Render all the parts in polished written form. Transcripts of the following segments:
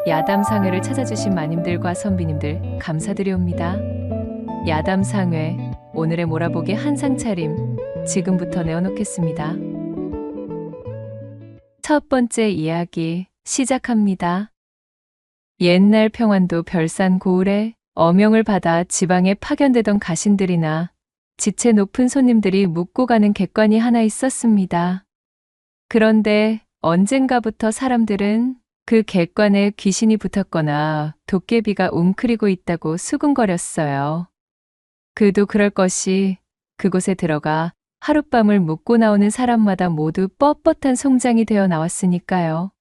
야담상회를 찾아주신 마님들과 선비님들 감사드리옵니다. 야담상회, 오늘의 몰아보기 한상 차림 지금부터 내어놓겠습니다. 첫 번째 이야기 시작합니다. 옛날 평안도 별산 고을에 어명을 받아 지방에 파견되던 가신들이나 지체 높은 손님들이 묵고 가는 객관이 하나 있었습니다. 그런데 언젠가부터 사람들은 그 객관에 귀신이 붙었거나 도깨비가 웅크리고 있다고 수군거렸어요. 그도 그럴 것이 그곳에 들어가 하룻밤을 묵고 나오는 사람마다 모두 뻣뻣한 송장이 되어 나왔으니까요.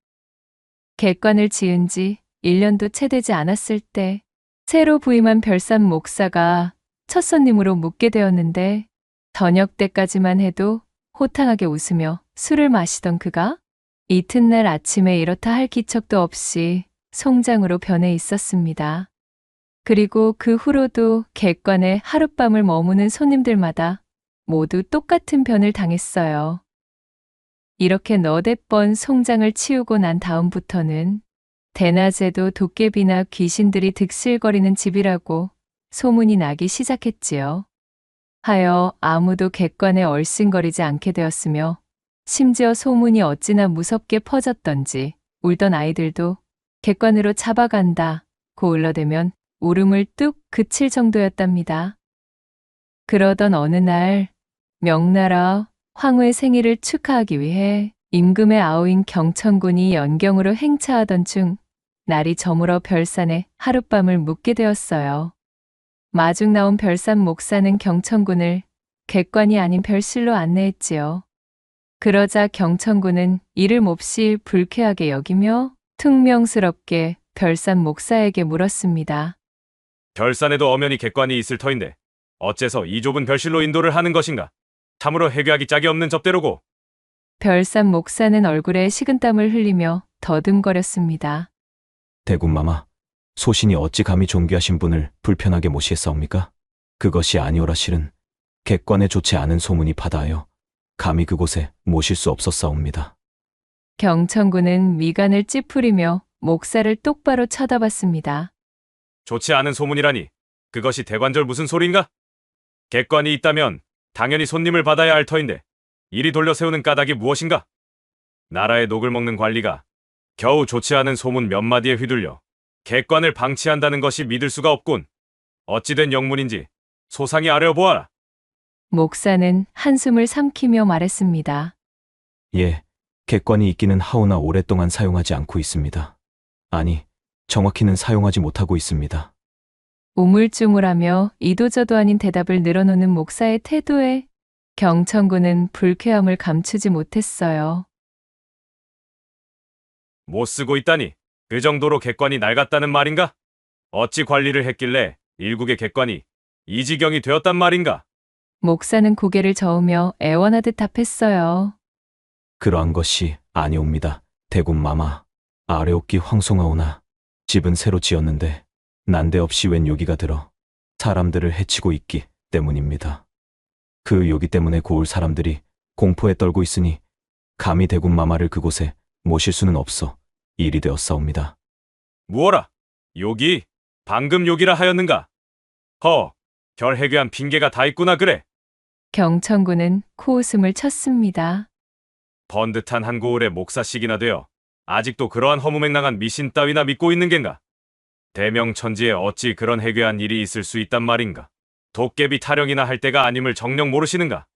객관을 지은 지 1년도 채 되지 않았을 때 새로 부임한 별산 목사가 첫 손님으로 묵게 되었는데 저녁 때까지만 해도 호탕하게 웃으며 술을 마시던 그가 이튿날 아침에 이렇다 할 기척도 없이 송장으로 변해 있었습니다. 그리고 그 후로도 객관에 하룻밤을 머무는 손님들마다 모두 똑같은 변을 당했어요. 이렇게 너댓 번 송장을 치우고 난 다음부터는 대낮에도 도깨비나 귀신들이 득실거리는 집이라고 소문이 나기 시작했지요. 하여 아무도 객관에 얼씬거리지 않게 되었으며 심지어 소문이 어찌나 무섭게 퍼졌던지 울던 아이들도 객관으로 잡아간다고 울러대면 울음을 뚝 그칠 정도였답니다. 그러던 어느 날 명나라 황후의 생일을 축하하기 위해 임금의 아우인 경천군이 연경으로 행차하던 중 날이 저물어 별산에 하룻밤을 묵게 되었어요. 마중 나온 별산 목사는 경천군을 객관이 아닌 별실로 안내했지요. 그러자 경천군은 이를 몹시 불쾌하게 여기며 퉁명스럽게 별산 목사에게 물었습니다. 별산에도 엄연히 객관이 있을 터인데 어째서 이 좁은 별실로 인도를 하는 것인가? 참으로 해괴하기 짝이 없는 접대로고. 별산 목사는 얼굴에 식은땀을 흘리며 더듬거렸습니다. 대군마마, 소신이 어찌 감히 존귀하신 분을 불편하게 모시겠사옵니까? 그것이 아니오라 실은 객관에 좋지 않은 소문이 바다하여 감히 그곳에 모실 수 없었사옵니다. 경천군은 미간을 찌푸리며 목사를 똑바로 쳐다봤습니다. 좋지 않은 소문이라니 그것이 대관절 무슨 소리인가? 객관이 있다면 당연히 손님을 받아야 할 터인데 이리 돌려 세우는 까닭이 무엇인가? 나라의 녹을 먹는 관리가 겨우 좋지 않은 소문 몇 마디에 휘둘려 객관을 방치한다는 것이 믿을 수가 없군. 어찌된 영문인지 소상히 아뢰어보아라. 목사는 한숨을 삼키며 말했습니다. 예, 객관이 있기는 하오나 오랫동안 사용하지 않고 있습니다. 아니, 정확히는 사용하지 못하고 있습니다. 우물쭈물하며 이도저도 아닌 대답을 늘어놓는 목사의 태도에 경천군은 불쾌함을 감추지 못했어요. 못 쓰고 있다니 그 정도로 객관이 낡았다는 말인가? 어찌 관리를 했길래 일국의 객관이 이 지경이 되었단 말인가? 목사는 고개를 저으며 애원하듯 답했어요. 그러한 것이 아니옵니다. 대군마마, 아래옵기 황송하오나 집은 새로 지었는데 난데없이 웬 요기가 들어 사람들을 해치고 있기 때문입니다. 그 요기 때문에 고을 사람들이 공포에 떨고 있으니 감히 대군마마를 그곳에 모실 수는 없어 일이 되었사옵니다. 무어라? 요기? 방금 요기라 하였는가? 별 해괴한 핑계가 다 있구나 그래. 경천군은 코웃음을 쳤습니다. 번듯한 한 고을에 목사씩이나 되어 아직도 그러한 허무맹랑한 미신 따위나 믿고 있는 겐가? 대명천지에 어찌 그런 해괴한 일이 있을 수 있단 말인가? 도깨비 타령이나 할 때가 아님을 정녕 모르시는가?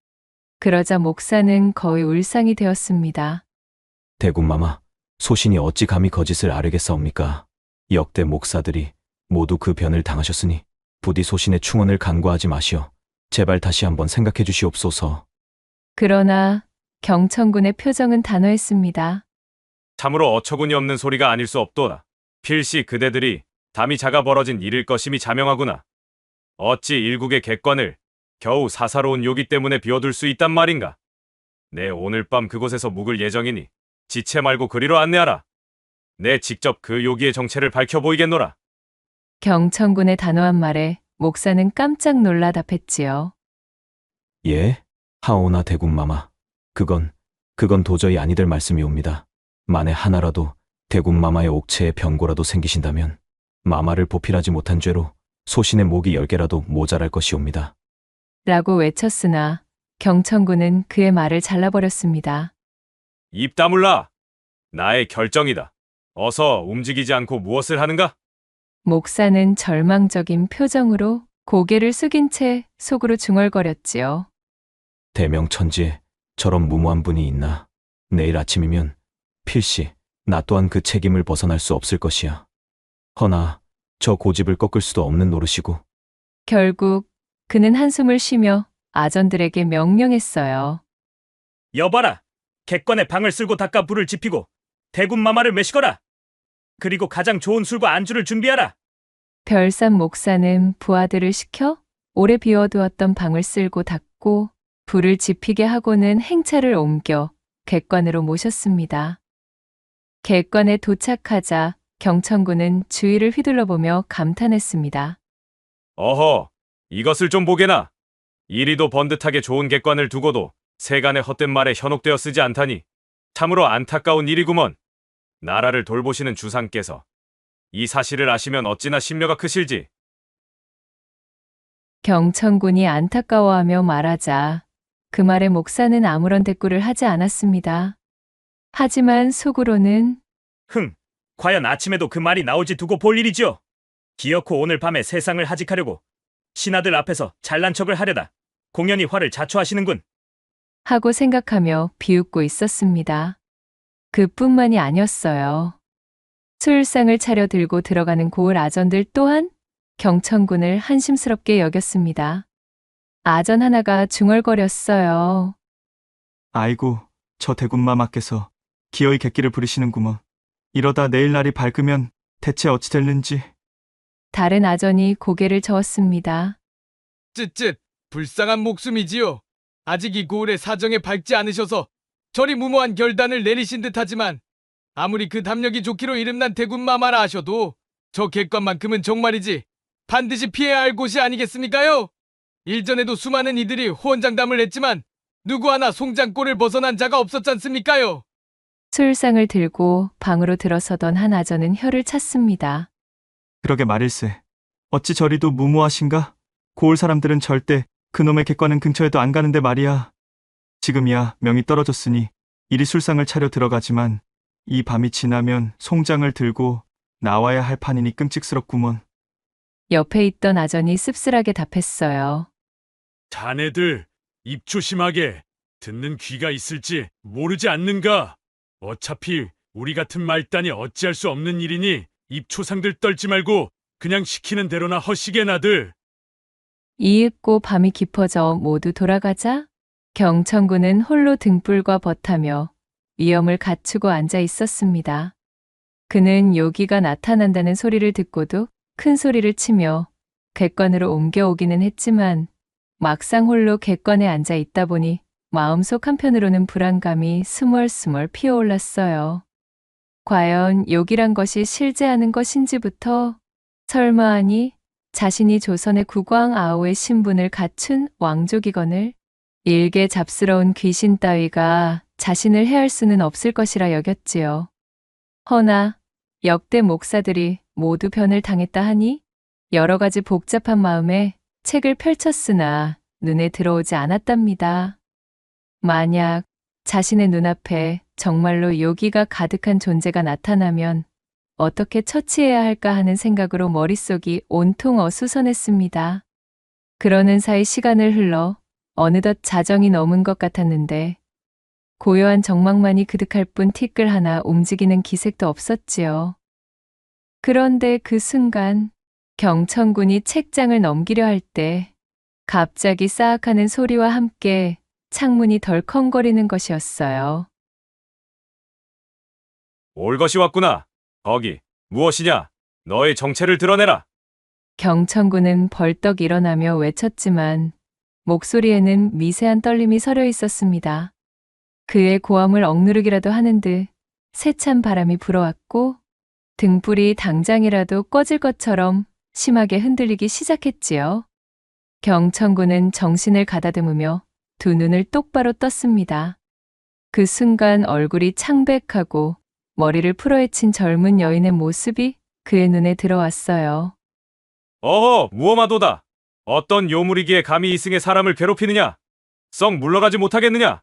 그러자 목사는 거의 울상이 되었습니다. 대군마마, 소신이 어찌 감히 거짓을 아뢰겠사옵니까? 역대 목사들이 모두 그 변을 당하셨으니 부디 소신의 충언을 간과하지 마시어 제발 다시 한번 생각해 주시옵소서. 그러나 경천군의 표정은 단호했습니다. 참으로 어처구니 없는 소리가 아닐 수 없도다. 필시 그대들이 담이 작아 벌어진 일일 것임이 자명하구나. 어찌 일국의 객관을 겨우 사사로운 요기 때문에 비워둘 수 있단 말인가? 내 오늘 밤 그곳에서 묵을 예정이니 지체 말고 그리로 안내하라. 내 직접 그 요기의 정체를 밝혀보이겠노라. 경천군의 단호한 말에 목사는 깜짝 놀라 답했지요. 예, 하오나 대군마마, 그건 도저히 아니될 말씀이옵니다. 만에 하나라도 대군 마마의 옥체에 변고라도 생기신다면 마마를 보필하지 못한 죄로 소신의 목이 10개라도 모자랄 것이옵니다. 라고 외쳤으나 경천군은 그의 말을 잘라버렸습니다. 입 다물라. 나의 결정이다. 어서 움직이지 않고 무엇을 하는가? 목사는 절망적인 표정으로 고개를 숙인 채 속으로 중얼거렸지요. 대명천지에 저런 무모한 분이 있나. 내일 아침이면 필시 나 또한 그 책임을 벗어날 수 없을 것이야. 허나 저 고집을 꺾을 수도 없는 노릇이고. 결국 그는 한숨을 쉬며 아전들에게 명령했어요. 여봐라. 객관에 방을 쓸고 닦아 불을 지피고 대군 마마를 메시거라. 그리고 가장 좋은 술과 안주를 준비하라. 별산 목사는 부하들을 시켜 오래 비워두었던 방을 쓸고 닦고 불을 지피게 하고는 행차를 옮겨 객관으로 모셨습니다. 객관에 도착하자 경천군은 주위를 휘둘러보며 감탄했습니다. 어허, 이것을 좀 보게나. 이리도 번듯하게 좋은 객관을 두고도 세간의 헛된 말에 현혹되어 쓰지 않다니 참으로 안타까운 일이구먼. 나라를 돌보시는 주상께서 이 사실을 아시면 어찌나 심려가 크실지. 경천군이 안타까워하며 말하자 그 말에 목사는 아무런 대꾸를 하지 않았습니다. 하지만 속으로는 과연 아침에도 그 말이 나올지 두고 볼 일이지요. 기어코 오늘 밤에 세상을 하직하려고 신하들 앞에서 잘난 척을 하려다 공연히 화를 자초하시는군. 하고 생각하며 비웃고 있었습니다. 그뿐만이 아니었어요. 술상을 차려 들고 들어가는 고을 아전들 또한 경천군을 한심스럽게 여겼습니다. 아전 하나가 중얼거렸어요. 아이고, 저 대군마마께서 기어이 객기를 부리시는구먼. 이러다 내일 날이 밝으면 대체 어찌 될는지. 다른 아전이 고개를 저었습니다. 쯧쯧, 불쌍한 목숨이지요. 아직 이 고을의 사정에 밝지 않으셔서 저리 무모한 결단을 내리신 듯하지만 아무리 그 담력이 좋기로 이름난 대군마마라 하셔도 저 객관만큼은 정말이지 반드시 피해야 할 곳이 아니겠습니까요? 일전에도 수많은 이들이 호언장담을 했지만 누구 하나 송장골을 벗어난 자가 없었잖습니까요? 술상을 들고 방으로 들어서던 한 아전은 혀를 찼습니다. 그러게 말일세. 어찌 저리도 무모하신가? 고을 사람들은 절대 그놈의 객관은 근처에도 안 가는데 말이야. 지금이야 명이 떨어졌으니 이리 술상을 차려 들어가지만 이 밤이 지나면 송장을 들고 나와야 할 판이니 끔찍스럽구먼. 옆에 있던 아전이 씁쓸하게 답했어요. 자네들 입 조심하게. 듣는 귀가 있을지 모르지 않는가? 어차피 우리 같은 말단이 어찌할 수 없는 일이니 입초상들 떨지 말고 그냥 시키는 대로나 허시게 나들. 이윽고 밤이 깊어져 모두 돌아가자 경천군은 홀로 등불과 벗하며 위엄을 갖추고 앉아 있었습니다. 그는 요기가 나타난다는 소리를 듣고도 큰 소리를 치며 객관으로 옮겨오기는 했지만 막상 홀로 객관에 앉아 있다 보니 마음속 한편으로는 불안감이 스멀스멀 피어올랐어요. 과연 욕이란 것이 실제하는 것인지부터 설마 하니 자신이 조선의 국왕 아오의 신분을 갖춘 왕족이거늘 일개 잡스러운 귀신 따위가 자신을 해할 수는 없을 것이라 여겼지요. 허나 역대 목사들이 모두 변을 당했다 하니 여러 가지 복잡한 마음에 책을 펼쳤으나 눈에 들어오지 않았답니다. 만약 자신의 눈앞에 정말로 요기가 가득한 존재가 나타나면 어떻게 처치해야 할까 하는 생각으로 머릿속이 온통 어수선했습니다. 그러는 사이 시간을 흘러 어느덧 자정이 넘은 것 같았는데 고요한 정막만이 그득할 뿐 티끌 하나 움직이는 기색도 없었지요. 그런데 그 순간 경천군이 책장을 넘기려 할 때 갑자기 싸악하는 소리와 함께 창문이 덜컹거리는 것이었어요. 올 것이 왔구나. 거기 무엇이냐? 너의 정체를 드러내라. 경천군은 벌떡 일어나며 외쳤지만 목소리에는 미세한 떨림이 서려 있었습니다. 그의 고함을 억누르기라도 하는 듯 세찬 바람이 불어왔고 등불이 당장이라도 꺼질 것처럼 심하게 흔들리기 시작했지요. 경천군은 정신을 가다듬으며 두 눈을 똑바로 떴습니다. 그 순간 얼굴이 창백하고 머리를 풀어헤친 젊은 여인의 모습이 그의 눈에 들어왔어요. 어허, 무엄하도다. 어떤 요물이기에 감히 이승의 사람을 괴롭히느냐? 썩 물러가지 못하겠느냐?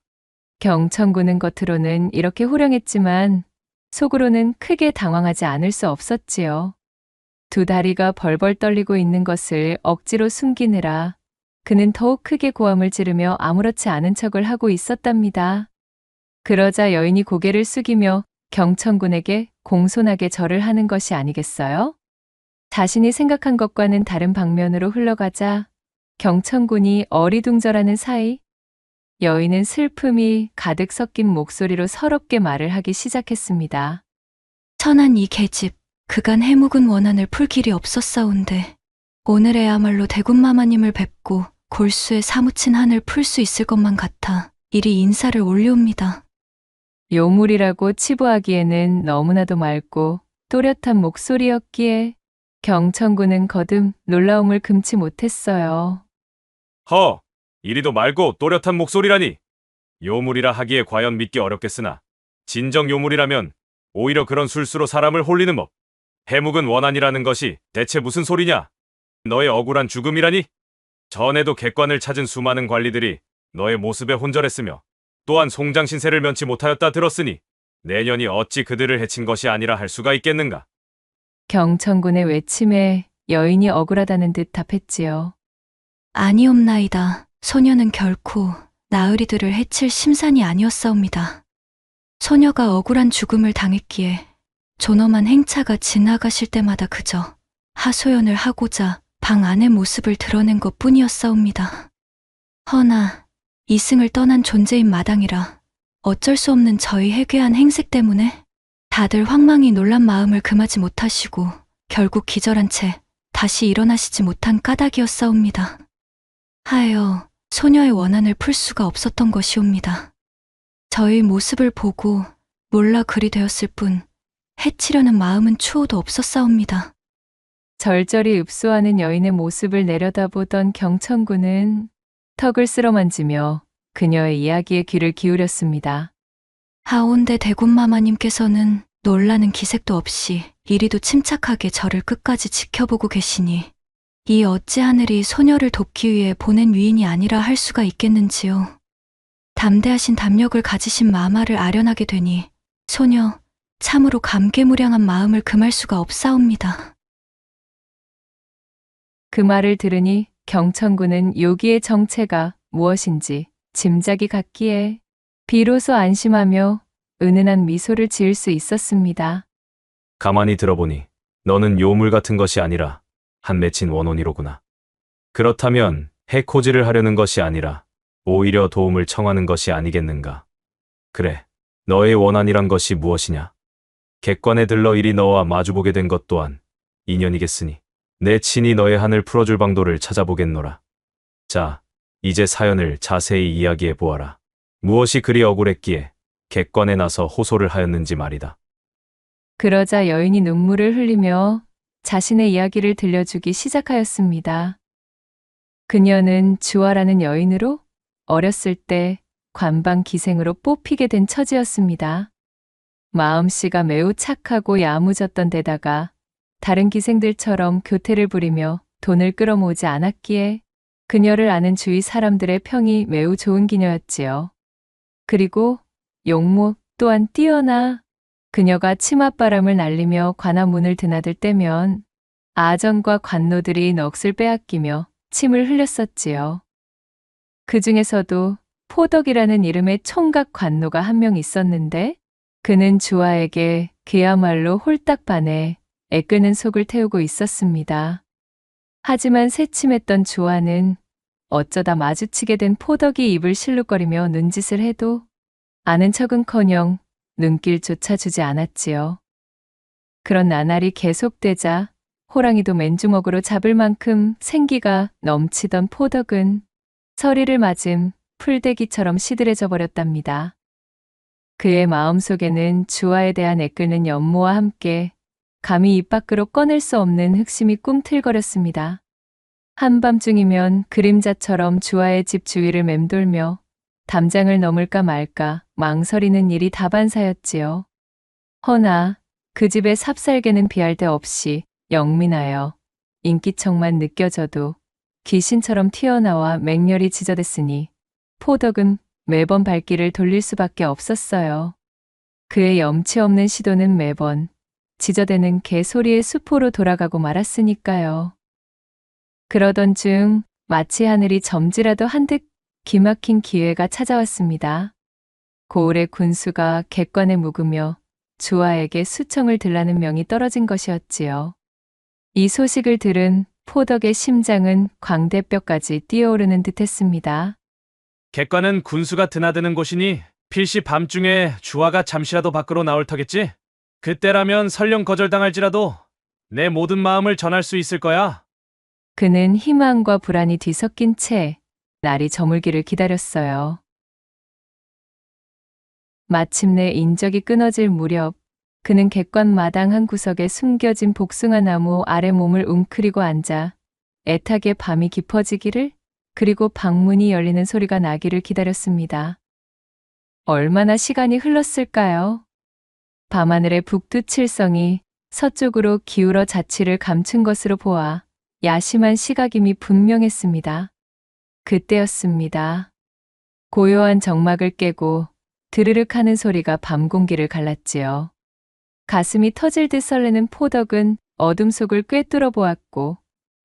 경천군은 겉으로는 이렇게 호령했지만 속으로는 크게 당황하지 않을 수 없었지요. 두 다리가 벌벌 떨리고 있는 것을 억지로 숨기느라 그는 더욱 크게 고함을 지르며 아무렇지 않은 척을 하고 있었답니다. 그러자 여인이 고개를 숙이며 경천군에게 공손하게 절을 하는 것이 아니겠어요? 자신이 생각한 것과는 다른 방면으로 흘러가자 경천군이 어리둥절하는 사이 여인은 슬픔이 가득 섞인 목소리로 서럽게 말을 하기 시작했습니다. 천한 이 계집, 그간 해묵은 원한을 풀 길이 없었사온데 오늘에야말로 대군마마님을 뵙고 골수에 사무친 한을 풀 수 있을 것만 같아 이리 인사를 올려옵니다. 요물이라고 치부하기에는 너무나도 맑고 또렷한 목소리였기에 경천군은 거듭 놀라움을 금치 못했어요. 허, 이리도 맑고 또렷한 목소리라니. 요물이라 하기에 과연 믿기 어렵겠으나 진정 요물이라면 오히려 그런 술수로 사람을 홀리는 법. 해묵은 원한이라는 것이 대체 무슨 소리냐? 너의 억울한 죽음이라니? 전에도 객관을 찾은 수많은 관리들이 너의 모습에 혼절했으며 또한 송장 신세를 면치 못하였다 들었으니 내년이 어찌 그들을 해친 것이 아니라 할 수가 있겠는가? 경천군의 외침에 여인이 억울하다는 듯 답했지요. 아니옵나이다. 소녀는 결코 나으리들을 해칠 심산이 아니었사옵니다. 소녀가 억울한 죽음을 당했기에 존엄한 행차가 지나가실 때마다 그저 하소연을 하고자 방 안의 모습을 드러낸 것뿐이었사옵니다. 허나 이승을 떠난 존재인 마당이라 어쩔 수 없는 저희 해괴한 행색 때문에 다들 황망히 놀란 마음을 금하지 못하시고 결국 기절한 채 다시 일어나시지 못한 까닭이었사옵니다. 하여 소녀의 원한을 풀 수가 없었던 것이옵니다. 저희 모습을 보고 몰라 그리 되었을 뿐 해치려는 마음은 추호도 없었사옵니다. 절절히 읍소하는 여인의 모습을 내려다보던 경천군은 턱을 쓸어만지며 그녀의 이야기에 귀를 기울였습니다. 하온대 대군마마님께서는 놀라는 기색도 없이 이리도 침착하게 저를 끝까지 지켜보고 계시니 이 어찌 하늘이 소녀를 돕기 위해 보낸 위인이 아니라 할 수가 있겠는지요. 담대하신 담력을 가지신 마마를 아련하게 되니 소녀 참으로 감개무량한 마음을 금할 수가 없사옵니다. 그 말을 들으니 경천군은 요기의 정체가 무엇인지 짐작이 갔기에 비로소 안심하며 은은한 미소를 지을 수 있었습니다. 가만히 들어보니 너는 요물 같은 것이 아니라 한 맺힌 원혼이로구나. 그렇다면 해코지를 하려는 것이 아니라 오히려 도움을 청하는 것이 아니겠는가. 그래, 너의 원한이란 것이 무엇이냐? 객관에 들러 이리 너와 마주보게 된 것 또한 인연이겠으니 내 친히 너의 한을 풀어줄 방도를 찾아보겠노라. 자, 이제 사연을 자세히 이야기해 보아라. 무엇이 그리 억울했기에 객관에 나서 호소를 하였는지 말이다. 그러자 여인이 눈물을 흘리며 자신의 이야기를 들려주기 시작하였습니다. 그녀는 주아라는 여인으로 어렸을 때 관방 기생으로 뽑히게 된 처지였습니다. 마음씨가 매우 착하고 야무졌던 데다가 다른 기생들처럼 교태를 부리며 돈을 끌어모으지 않았기에 그녀를 아는 주위 사람들의 평이 매우 좋은 기녀였지요. 그리고 용모 또한 뛰어나 그녀가 치맛바람을 날리며 관아 문을 드나들 때면 아전과 관노들이 넋을 빼앗기며 침을 흘렸었지요. 그 중에서도 포덕이라는 이름의 총각 관노가 한 명 있었는데 그는 주아에게 그야말로 홀딱 반해 애끄는 속을 태우고 있었습니다. 하지만 새침했던 주아는 어쩌다 마주치게 된 포덕이 입을 실룩거리며 눈짓을 해도 아는 척은커녕 눈길조차 주지 않았지요. 그런 나날이 계속되자 호랑이도 맨주먹으로 잡을 만큼 생기가 넘치던 포덕은 서리를 맞은 풀떼기처럼 시들해져 버렸답니다. 그의 마음속에는 주아에 대한 애끓는 연모와 함께 감히 입 밖으로 꺼낼 수 없는 흑심이 꿈틀거렸습니다. 한밤중이면 그림자처럼 주아의 집 주위를 맴돌며 담장을 넘을까 말까 망설이는 일이 다반사였지요. 허나 그 집의 삽살개는 비할 데 없이 영민하여 인기척만 느껴져도 귀신처럼 튀어나와 맹렬히 지저댔으니 포덕은 매번 발길을 돌릴 수밖에 없었어요. 그의 염치 없는 시도는 매번 지저대는 개소리의 수포로 돌아가고 말았으니까요. 그러던 중 마치 하늘이 점지라도 한 듯 기막힌 기회가 찾아왔습니다. 고을의 군수가 객관에 묵으며 주아에게 수청을 들라는 명이 떨어진 것이었지요. 이 소식을 들은 포덕의 심장은 광대뼈까지 뛰어오르는 듯했습니다. 객관은 군수가 드나드는 곳이니 필시 밤중에 주아가 잠시라도 밖으로 나올 터겠지? 그때라면 설령 거절당할지라도 내 모든 마음을 전할 수 있을 거야. 그는 희망과 불안이 뒤섞인 채 날이 저물기를 기다렸어요. 마침내 인적이 끊어질 무렵 그는 객관 마당 한 구석에 숨겨진 복숭아 나무 아래 몸을 웅크리고 앉아 애타게 밤이 깊어지기를 그리고 방문이 열리는 소리가 나기를 기다렸습니다. 얼마나 시간이 흘렀을까요? 밤하늘의 북두칠성이 서쪽으로 기울어 자취를 감춘 것으로 보아 야심한 시각임이 분명했습니다. 그때였습니다. 고요한 정막을 깨고 드르륵 하는 소리가 밤 공기를 갈랐지요. 가슴이 터질 듯 설레는 포덕은 어둠 속을 꿰뚫어 보았고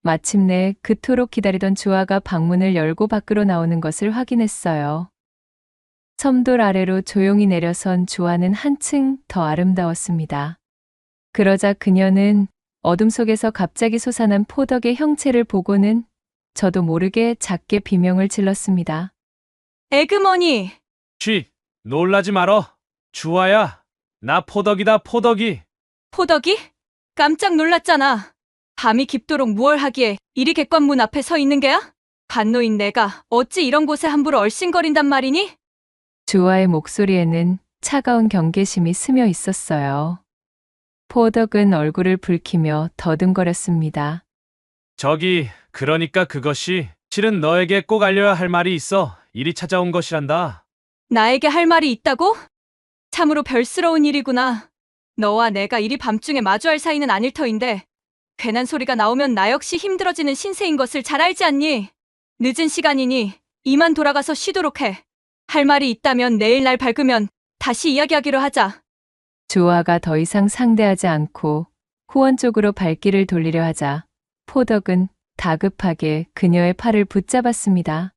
마침내 그토록 기다리던 주아가 방문을 열고 밖으로 나오는 것을 확인했어요. 섬돌 아래로 조용히 내려선 주아는 한층 더 아름다웠습니다. 그러자 그녀는 어둠 속에서 갑자기 솟아난 포덕의 형체를 보고는 저도 모르게 작게 비명을 질렀습니다. 에그머니! 쉬, 놀라지 말어. 주아야, 나 포덕이다, 포덕이. 포덕이? 깜짝 놀랐잖아. 밤이 깊도록 무얼 하기에 이리 객관문 앞에 서 있는 게야? 간노인 내가 어찌 이런 곳에 함부로 얼씬거린단 말이니? 주아의 목소리에는 차가운 경계심이 스며 있었어요. 포덕은 얼굴을 붉히며 더듬거렸습니다. 저기, 그러니까 그것이 실은 너에게 꼭 알려야 할 말이 있어 이리 찾아온 것이란다. 나에게 할 말이 있다고? 참으로 별스러운 일이구나. 너와 내가 이리 밤중에 마주할 사이는 아닐 터인데 괜한 소리가 나오면 나 역시 힘들어지는 신세인 것을 잘 알지 않니? 늦은 시간이니 이만 돌아가서 쉬도록 해. 할 말이 있다면 내일 날 밝으면 다시 이야기하기로 하자. 주아가 더 이상 상대하지 않고 후원 쪽으로 발길을 돌리려 하자 포덕은 다급하게 그녀의 팔을 붙잡았습니다.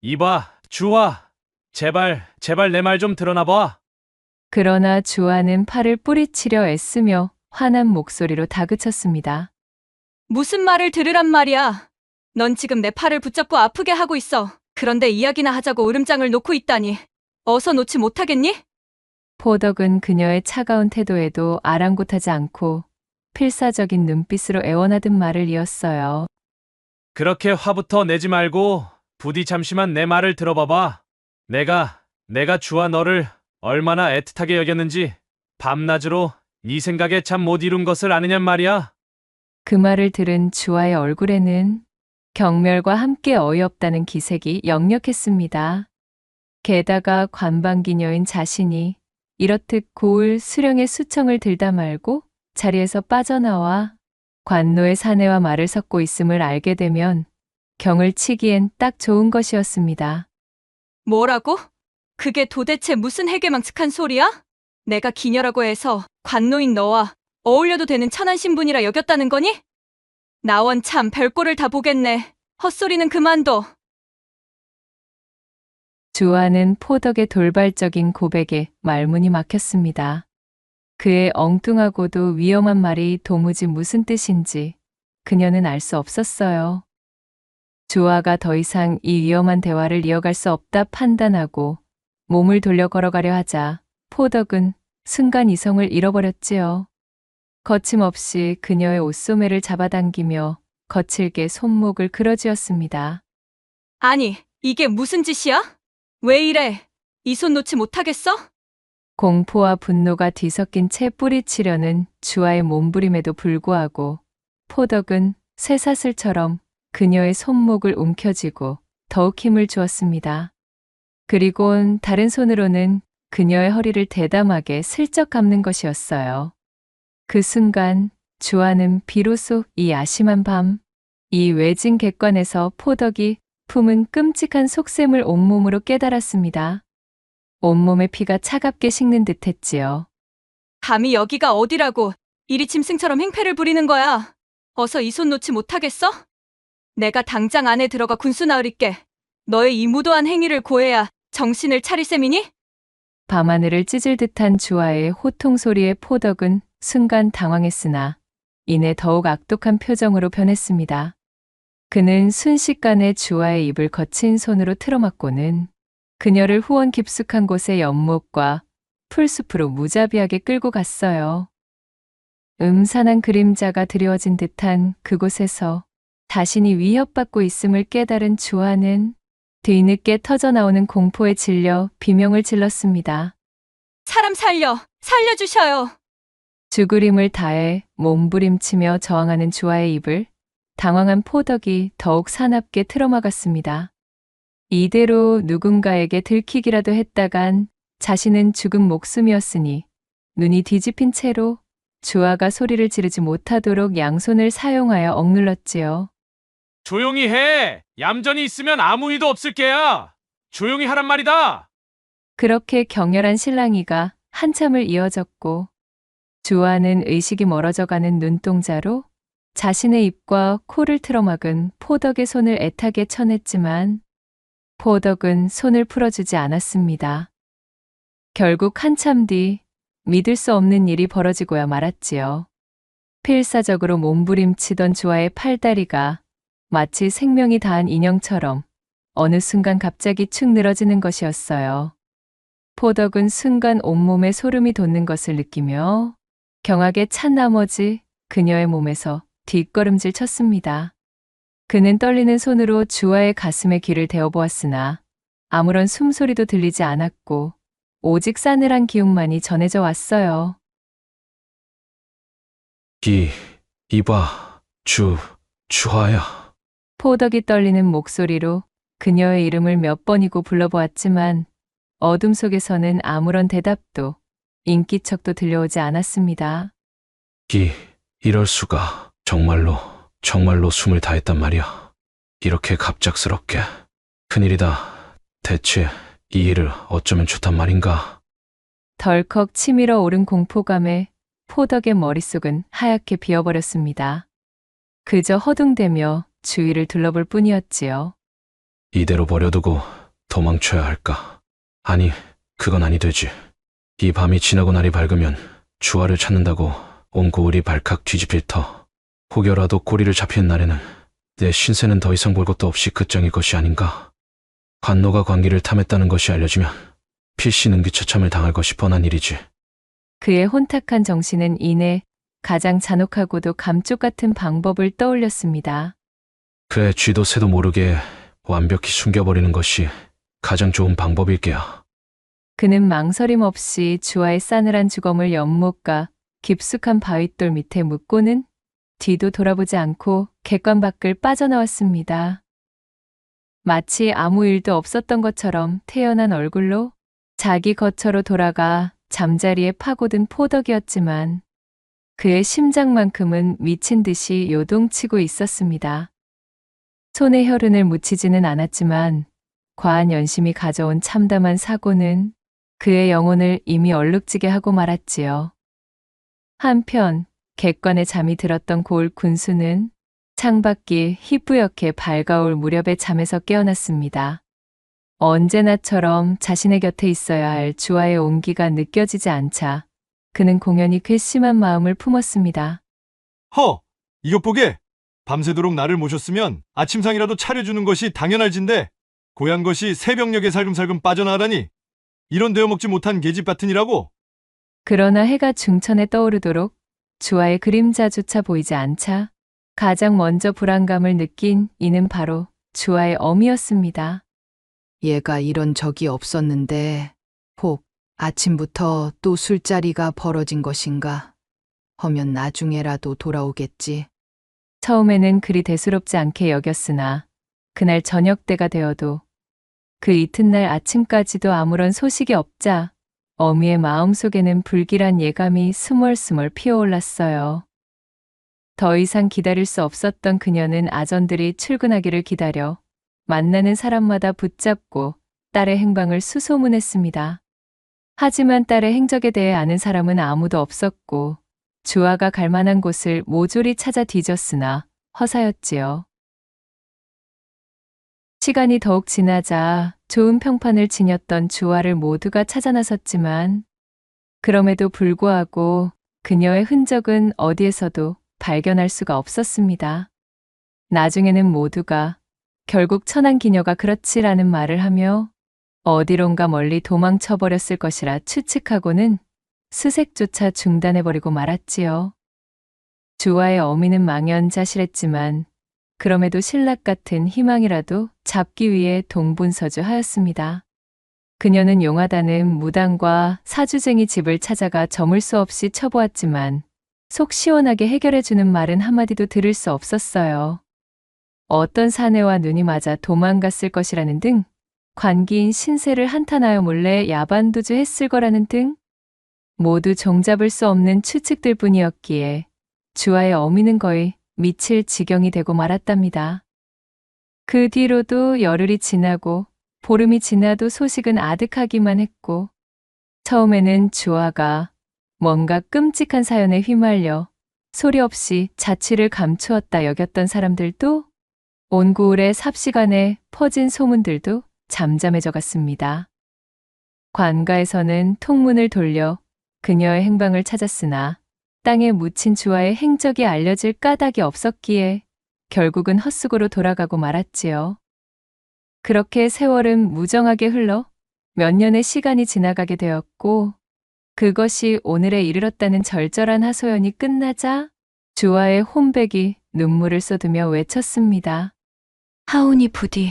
이봐, 주아. 제발 내 말 좀 들어나 그러나 주아는 팔을 뿌리치려 애쓰며 화난 목소리로 다그쳤습니다. 무슨 말을 들으란 말이야. 넌 지금 내 팔을 붙잡고 아프게 하고 있어. 그런데 이야기나 하자고 으름장을 놓고 있다니. 어서 놓지 못하겠니? 포덕은 그녀의 차가운 태도에도 아랑곳하지 않고 필사적인 눈빛으로 애원하듯 말을 이었어요. 그렇게 화부터 내지 말고 부디 잠시만 내 말을 들어봐봐. 내가 주아 너를 얼마나 애틋하게 여겼는지 밤낮으로 네 생각에 잠 못 이룬 것을 아느냔 말이야. 그 말을 들은 주아의 얼굴에는 경멸과 함께 어이없다는 기색이 역력했습니다. 게다가 관방기녀인 자신이 이렇듯 고을 수령의 수청을 들다 말고 자리에서 빠져나와 관노의 사내와 말을 섞고 있음을 알게 되면 경을 치기엔 딱 좋은 것이었습니다. 뭐라고? 그게 도대체 무슨 해괴망측한 소리야? 내가 기녀라고 해서 관노인 너와 어울려도 되는 천한 신분이라 여겼다는 거니? 나원 참 별꼴을 다 보겠네. 헛소리는 그만둬. 주아는 포덕의 돌발적인 고백에 말문이 막혔습니다. 그의 엉뚱하고도 위험한 말이 도무지 무슨 뜻인지 그녀는 알 수 없었어요. 주아가 더 이상 이 위험한 대화를 이어갈 수 없다 판단하고 몸을 돌려 걸어가려 하자 포덕은 순간 이성을 잃어버렸지요. 거침없이 그녀의 옷소매를 잡아당기며 거칠게 손목을 끌어쥐었습니다. 아니, 이게 무슨 짓이야? 왜 이래? 이 손 놓지 못하겠어? 공포와 분노가 뒤섞인 채 뿌리치려는 주아의 몸부림에도 불구하고 포덕은 쇠사슬처럼 그녀의 손목을 움켜쥐고 더욱 힘을 주었습니다. 그리곤 다른 손으로는 그녀의 허리를 대담하게 슬쩍 감는 것이었어요. 그 순간 주아는 비로소 이 야심한 밤, 이 외진 객관에서 포덕이 품은 끔찍한 속셈을 온몸으로 깨달았습니다. 온몸의 피가 차갑게 식는 듯 했지요. 감히 여기가 어디라고 이리 짐승처럼 행패를 부리는 거야. 어서 이 손 놓지 못하겠어? 내가 당장 안에 들어가 군수 나으리께 너의 이 무도한 행위를 고해야 정신을 차릴 셈이니? 밤하늘을 찢을 듯한 주아의 호통 소리에 포덕은 순간 당황했으나 이내 더욱 악독한 표정으로 변했습니다. 그는 순식간에 주아의 입을 거친 손으로 틀어막고는 그녀를 후원 깊숙한 곳의 연못과 풀숲으로 무자비하게 끌고 갔어요. 음산한 그림자가 드리워진 듯한 그곳에서 자신이 위협받고 있음을 깨달은 주아는 뒤늦게 터져나오는 공포에 질려 비명을 질렀습니다. 사람 살려주셔요. 죽을 힘을 다해 몸부림치며 저항하는 주아의 입을 당황한 포덕이 더욱 사납게 틀어막았습니다. 이대로 누군가에게 들키기라도 했다간 자신은 죽은 목숨이었으니 눈이 뒤집힌 채로 주아가 소리를 지르지 못하도록 양손을 사용하여 억눌렀지요. 조용히 해! 얌전히 있으면 아무 일도 없을 게야! 조용히 하란 말이다! 그렇게 격렬한 실랑이가 한참을 이어졌고 주아는 의식이 멀어져가는 눈동자로 자신의 입과 코를 틀어막은 포덕의 손을 애타게 쳐냈지만 포덕은 손을 풀어주지 않았습니다. 결국 한참 뒤 믿을 수 없는 일이 벌어지고야 말았지요. 필사적으로 몸부림치던 주아의 팔다리가 마치 생명이 다한 인형처럼 어느 순간 갑자기 축 늘어지는 것이었어요. 포덕은 순간 온몸에 소름이 돋는 것을 느끼며 경악에 찬 나머지 그녀의 몸에서 뒷걸음질 쳤습니다. 그는 떨리는 손으로 주아의 가슴에 귀를 대어보았으나 아무런 숨소리도 들리지 않았고 오직 싸늘한 기운만이 전해져 왔어요. 이봐, 주아야. 포덕이 떨리는 목소리로 그녀의 이름을 몇 번이고 불러보았지만 어둠 속에서는 아무런 대답도 인기척도 들려오지 않았습니다. 이럴 수가. 정말로 숨을 다했단 말이야. 이렇게 갑작스럽게. 큰일이다. 대체 이 일을 어쩌면 좋단 말인가? 덜컥 치밀어 오른 공포감에 포덕의 머릿속은 하얗게 비어버렸습니다. 그저 허둥대며 주위를 둘러볼 뿐이었지요. 이대로 버려두고 도망쳐야 할까? 아니, 그건 아니 되지. 이 밤이 지나고 날이 밝으면 주아를 찾는다고 온 고을이 발칵 뒤집힐 터. 혹여라도 꼬리를 잡힌 날에는 내 신세는 더 이상 볼 것도 없이 끝장일 것이 아닌가. 관노가 관기를 탐했다는 것이 알려지면 필시 능기처참을 당할 것이 뻔한 일이지. 그의 혼탁한 정신은 이내 가장 잔혹하고도 감쪽 같은 방법을 떠올렸습니다. 그의 쥐도 새도 모르게 완벽히 숨겨버리는 것이 가장 좋은 방법일 게야. 그는 망설임 없이 주아의 싸늘한 주검을 연못과 깊숙한 바윗돌 밑에 묻고는 뒤도 돌아보지 않고 객관 밖을 빠져나왔습니다. 마치 아무 일도 없었던 것처럼 태연한 얼굴로 자기 거처로 돌아가 잠자리에 파고든 포덕이었지만 그의 심장만큼은 미친 듯이 요동치고 있었습니다. 손에 혈흔을 묻히지는 않았지만 과한 연심이 가져온 참담한 사고는 그의 영혼을 이미 얼룩지게 하고 말았지요. 한편 객관에 잠이 들었던 고을 군수는 창밖이 희뿌옇게 밝아올 무렵에 잠에서 깨어났습니다. 언제나처럼 자신의 곁에 있어야 할 주아의 온기가 느껴지지 않자 그는 공연히 괘씸한 마음을 품었습니다. 이것 보게! 밤새도록 나를 모셨으면 아침상이라도 차려주는 것이 당연할진데 고얀 것이 새벽녘에 살금살금 빠져나가다니 이런 데어먹지 못한 계집밭은이라고. 그러나 해가 중천에 떠오르도록 주아의 그림자조차 보이지 않자 가장 먼저 불안감을 느낀 이는 바로 주아의 어미였습니다. 얘가 이런 적이 없었는데 혹 아침부터 또 술자리가 벌어진 것인가? 허면 나중에라도 돌아오겠지. 처음에는 그리 대수롭지 않게 여겼으나 그날 저녁 때가 되어도 그 이튿날 아침까지도 아무런 소식이 없자 어미의 마음속에는 불길한 예감이 스멀스멀 피어올랐어요. 더 이상 기다릴 수 없었던 그녀는 아전들이 출근하기를 기다려 만나는 사람마다 붙잡고 딸의 행방을 수소문했습니다. 하지만 딸의 행적에 대해 아는 사람은 아무도 없었고 주아가 갈 만한 곳을 모조리 찾아 뒤졌으나 허사였지요. 시간이 더욱 지나자 좋은 평판을 지녔던 주아를 모두가 찾아 나섰지만 그럼에도 불구하고 그녀의 흔적은 어디에서도 발견할 수가 없었습니다. 나중에는 모두가 결국 천안기녀가 그렇지라는 말을 하며 어디론가 멀리 도망쳐버렸을 것이라 추측하고는 수색조차 중단해버리고 말았지요. 주아의 어미는 망연자실했지만 그럼에도 신락 같은 희망이라도 잡기 위해 동분서주하였습니다. 그녀는 용하다는 무당과 사주쟁이 집을 찾아가 저물 수 없이 쳐보았지만 속 시원하게 해결해주는 말은 한마디도 들을 수 없었어요. 어떤 사내와 눈이 맞아 도망갔을 것이라는 등 관기인 신세를 한탄하여 몰래 야반도주 했을 거라는 등 모두 종잡을 수 없는 추측들 뿐이었기에 주아의 어미는 거의 미칠 지경이 되고 말았답니다. 그 뒤로도 열흘이 지나고 보름이 지나도 소식은 아득하기만 했고 처음에는 주아가 뭔가 끔찍한 사연에 휘말려 소리 없이 자취를 감추었다 여겼던 사람들도 온 고을의 삽시간에 퍼진 소문들도 잠잠해져 갔습니다. 관가에서는 통문을 돌려 그녀의 행방을 찾았으나 땅에 묻힌 주아의 행적이 알려질 까닭이 없었기에 결국은 헛수고로 돌아가고 말았지요. 그렇게 세월은 무정하게 흘러 몇 년의 시간이 지나가게 되었고 그것이 오늘에 이르렀다는 절절한 하소연이 끝나자 주아의 혼백이 눈물을 쏟으며 외쳤습니다. 하오니 부디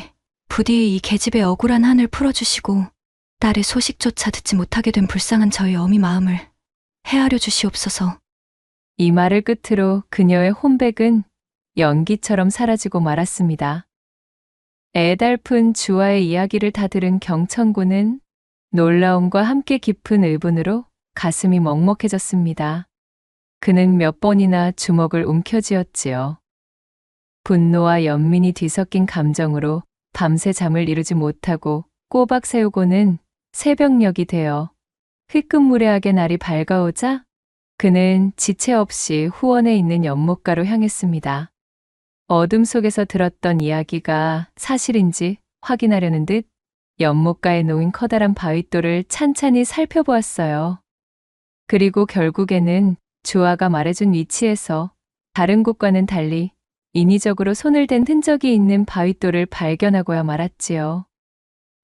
이 계집의 억울한 한을 풀어주시고 딸의 소식조차 듣지 못하게 된 불쌍한 저희 어미 마음을 헤아려 주시옵소서. 이 말을 끝으로 그녀의 혼백은 연기처럼 사라지고 말았습니다. 애달픈 주아의 이야기를 다 들은 경천군은 놀라움과 함께 깊은 의분으로 가슴이 먹먹해졌습니다. 그는 몇 번이나 주먹을 움켜쥐었지요. 분노와 연민이 뒤섞인 감정으로 밤새 잠을 이루지 못하고 꼬박 세우고는 새벽녘이 되어 휘끈무레하게 날이 밝아오자 그는 지체 없이 후원에 있는 연못가로 향했습니다. 어둠 속에서 들었던 이야기가 사실인지 확인하려는 듯 연못가에 놓인 커다란 바윗돌을 찬찬히 살펴보았어요. 그리고 결국에는 주아가 말해준 위치에서 다른 곳과는 달리 인위적으로 손을 댄 흔적이 있는 바윗돌을 발견하고야 말았지요.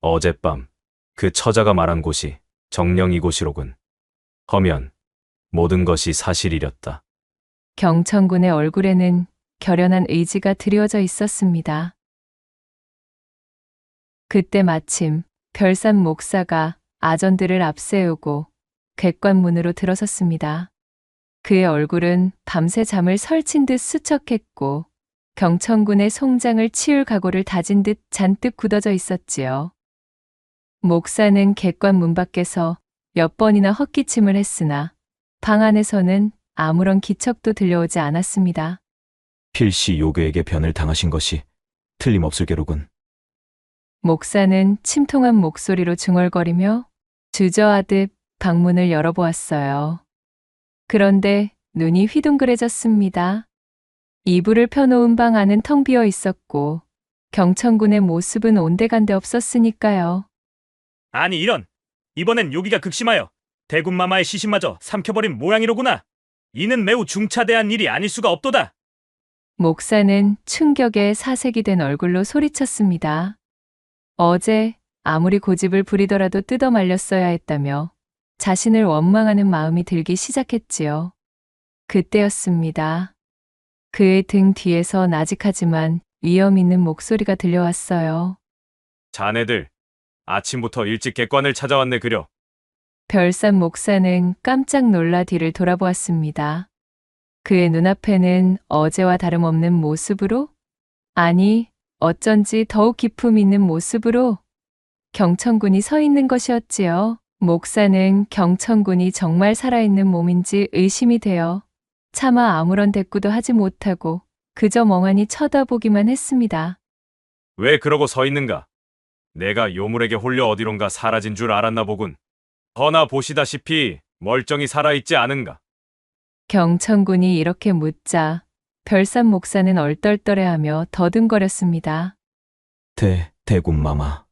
어젯밤 그 처자가 말한 곳이 정녕 이곳이로군. 허면 모든 것이 사실이렸다. 경천군의 얼굴에는 결연한 의지가 드리워져 있었습니다. 그때 마침 별산 목사가 아전들을 앞세우고 객관문으로 들어섰습니다. 그의 얼굴은 밤새 잠을 설친 듯 수척했고 경천군의 송장을 치울 각오를 다진 듯 잔뜩 굳어져 있었지요. 목사는 객관문 밖에서 몇 번이나 헛기침을 했으나 방 안에서는 아무런 기척도 들려오지 않았습니다. 필시 요괴에게 변을 당하신 것이 틀림없을 게로군. 목사는 침통한 목소리로 중얼거리며 주저하듯 방문을 열어보았어요. 그런데 눈이 휘둥그레졌습니다. 이불을 펴놓은 방 안은 텅 비어 있었고 경천군의 모습은 온데간데 없었으니까요. 아니 이런! 이번엔 요기가 극심하여 대군마마의 시신마저 삼켜버린 모양이로구나. 이는 매우 중차대한 일이 아닐 수가 없도다. 목사는 충격에 사색이 된 얼굴로 소리쳤습니다. 어제 아무리 고집을 부리더라도 뜯어 말렸어야 했다며 자신을 원망하는 마음이 들기 시작했지요. 그때였습니다. 그의 등 뒤에서 나직하지만 위험 있는 목소리가 들려왔어요. 자네들 아침부터 일찍 객관을 찾아왔네 그려. 별산 목사는 깜짝 놀라 뒤를 돌아보았습니다. 그의 눈앞에는 어제와 다름없는 모습으로, 아니 어쩐지 더욱 기품 있는 모습으로 경천군이 서 있는 것이었지요. 목사는 경천군이 정말 살아있는 몸인지 의심이 되어 차마 아무런 대꾸도 하지 못하고 그저 멍하니 쳐다보기만 했습니다. 왜 그러고 서 있는가? 내가 요물에게 홀려 어디론가 사라진 줄 알았나 보군. 허나 보시다시피 멀쩡히 살아있지 않은가? 경천군이 이렇게 묻자 별산 목사는 얼떨떨해하며 더듬거렸습니다. 대군마마.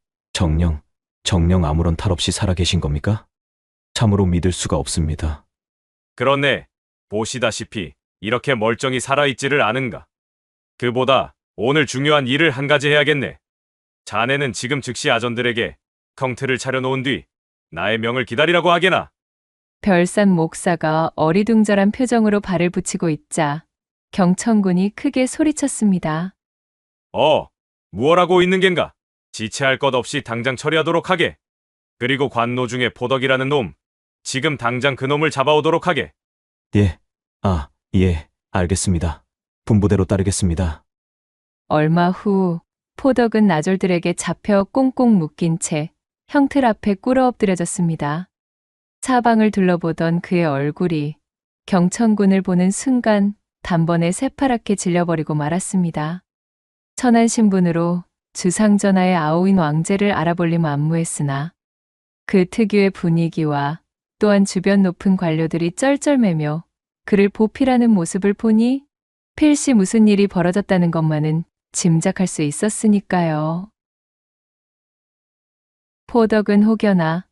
정녕 아무런 탈 없이 살아계신 겁니까? 참으로 믿을 수가 없습니다. 그렇네. 보시다시피 이렇게 멀쩡히 살아있지를 않은가? 그보다 오늘 중요한 일을 한 가지 해야겠네. 자네는 지금 즉시 아전들에게 컹트를 차려놓은 뒤 나의 명을 기다리라고 하게나. 별산 목사가 어리둥절한 표정으로 발을 붙이고 있자 경천군이 크게 소리쳤습니다. 무엇하고 있는 겐가? 지체할 것 없이 당장 처리하도록 하게. 그리고 관노 중에 포덕이라는 놈, 지금 당장 그 놈을 잡아오도록 하게. 예, 알겠습니다. 분부대로 따르겠습니다. 얼마 후 포덕은 나졸들에게 잡혀 꽁꽁 묶인 채 형틀 앞에 꿇어 엎드려졌습니다. 사방을 둘러보던 그의 얼굴이 경천군을 보는 순간 단번에 새파랗게 질려버리고 말았습니다. 천한 신분으로 주상전하의 아오인 왕제를 알아볼림 안무했으나 그 특유의 분위기와 또한 주변 높은 관료들이 쩔쩔매며 그를 보필하는 모습을 보니 필시 무슨 일이 벌어졌다는 것만은 짐작할 수 있었으니까요. 포덕은 혹여나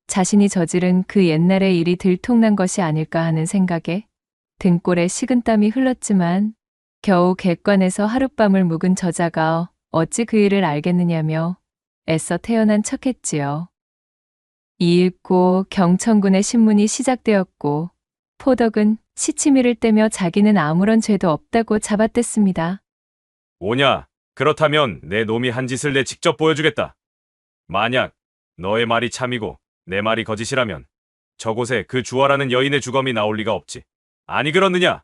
자신이 저지른 그 옛날의 일이 들통난 것이 아닐까 하는 생각에 등골에 식은땀이 흘렀지만 겨우 객관에서 하룻밤을 묵은 저자가 어찌 그 일을 알겠느냐며 애써 태어난 척했지요. 이윽고 경천군의 신문이 시작되었고 포덕은 시치미를 떼며 자기는 아무런 죄도 없다고 잡아댔습니다. 오냐? 그렇다면 내 놈이 한 짓을 내 직접 보여주겠다. 만약 너의 말이 참이고 내 말이 거짓이라면 저곳에 그 주화라는 여인의 주검이 나올 리가 없지. 아니 그렇느냐?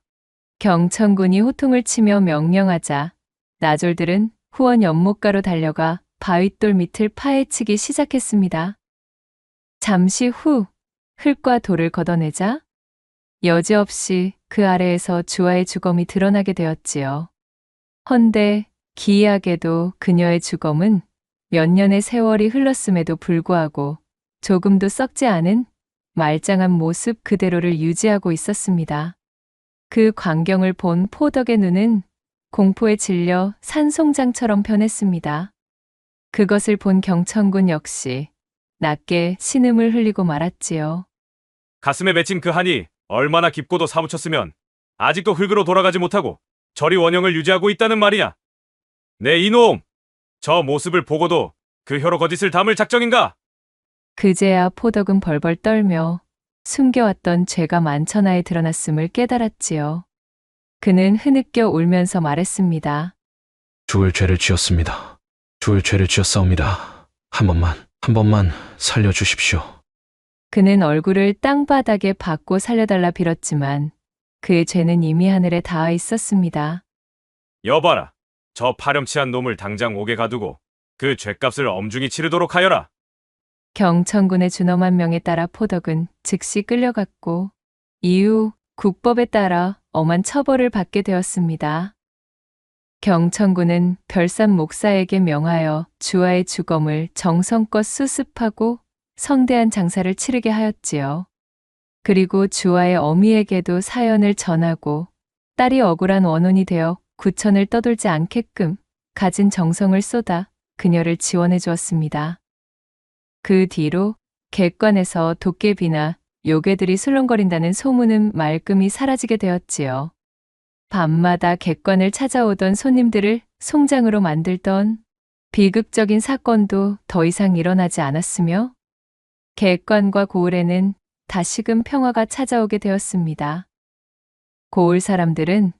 경천군이 호통을 치며 명령하자 나졸들은 후원 연못가로 달려가 바윗돌 밑을 파헤치기 시작했습니다. 잠시 후 흙과 돌을 걷어내자 여지없이 그 아래에서 주화의 주검이 드러나게 되었지요. 헌데 기이하게도 그녀의 주검은 몇 년의 세월이 흘렀음에도 불구하고 조금도 썩지 않은 말짱한 모습 그대로를 유지하고 있었습니다. 그 광경을 본 포덕의 눈은 공포에 질려 산송장처럼 변했습니다. 그것을 본 경천군 역시 낮게 신음을 흘리고 말았지요. 가슴에 맺힌 그 한이 얼마나 깊고도 사무쳤으면 아직도 흙으로 돌아가지 못하고 저리 원형을 유지하고 있다는 말이냐? 네 이놈! 저 모습을 보고도 그 혀로 거짓을 담을 작정인가? 그제야 포덕은 벌벌 떨며 숨겨왔던 죄가 만천하에 드러났음을 깨달았지요. 그는 흐느껴 울면서 말했습니다. 죽을 죄를 지었습니다. 죽을 죄를 지었사옵니다. 한 번만 살려주십시오. 그는 얼굴을 땅바닥에 박고 살려달라 빌었지만 그의 죄는 이미 하늘에 닿아 있었습니다. 여봐라. 저 파렴치한 놈을 당장 옥에 가두고 그 죄값을 엄중히 치르도록 하여라. 경천군의 준엄한 명에 따라 포덕은 즉시 끌려갔고 이후 국법에 따라 엄한 처벌을 받게 되었습니다. 경천군은 별산 목사에게 명하여 주화의 주검을 정성껏 수습하고 성대한 장사를 치르게 하였지요. 그리고 주화의 어미에게도 사연을 전하고 딸이 억울한 원혼이 되어 구천을 떠돌지 않게끔 가진 정성을 쏟아 그녀를 지원해 주었습니다. 그 뒤로 객관에서 도깨비나 요괴들이 술렁거린다는 소문은 말끔히 사라지게 되었지요. 밤마다 객관을 찾아오던 손님들을 송장으로 만들던 비극적인 사건도 더 이상 일어나지 않았으며 객관과 고을에는 다시금 평화가 찾아오게 되었습니다. 고을 사람들은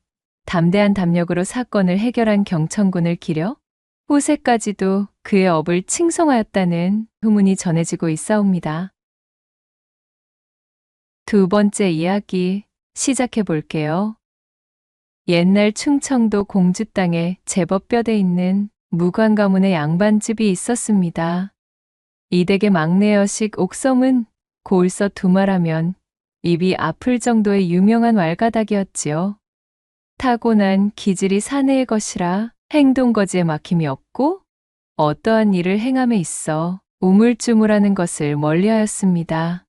담대한 담력으로 사건을 해결한 경천군을 기려 후세까지도 그의 업을 칭송하였다는 후문이 전해지고 있사옵니다. 두 번째 이야기 시작해 볼게요. 옛날 충청도 공주 땅에 제법 뼈대 있는 무관 가문의 양반집이 있었습니다. 이 댁의 막내 여식 옥섬은 고을서 두말하면 입이 아플 정도의 유명한 왈가닥이었지요. 타고난 기질이 사내의 것이라 행동거지에 막힘이 없고 어떠한 일을 행함에 있어 우물쭈물하는 것을 멀리하였습니다.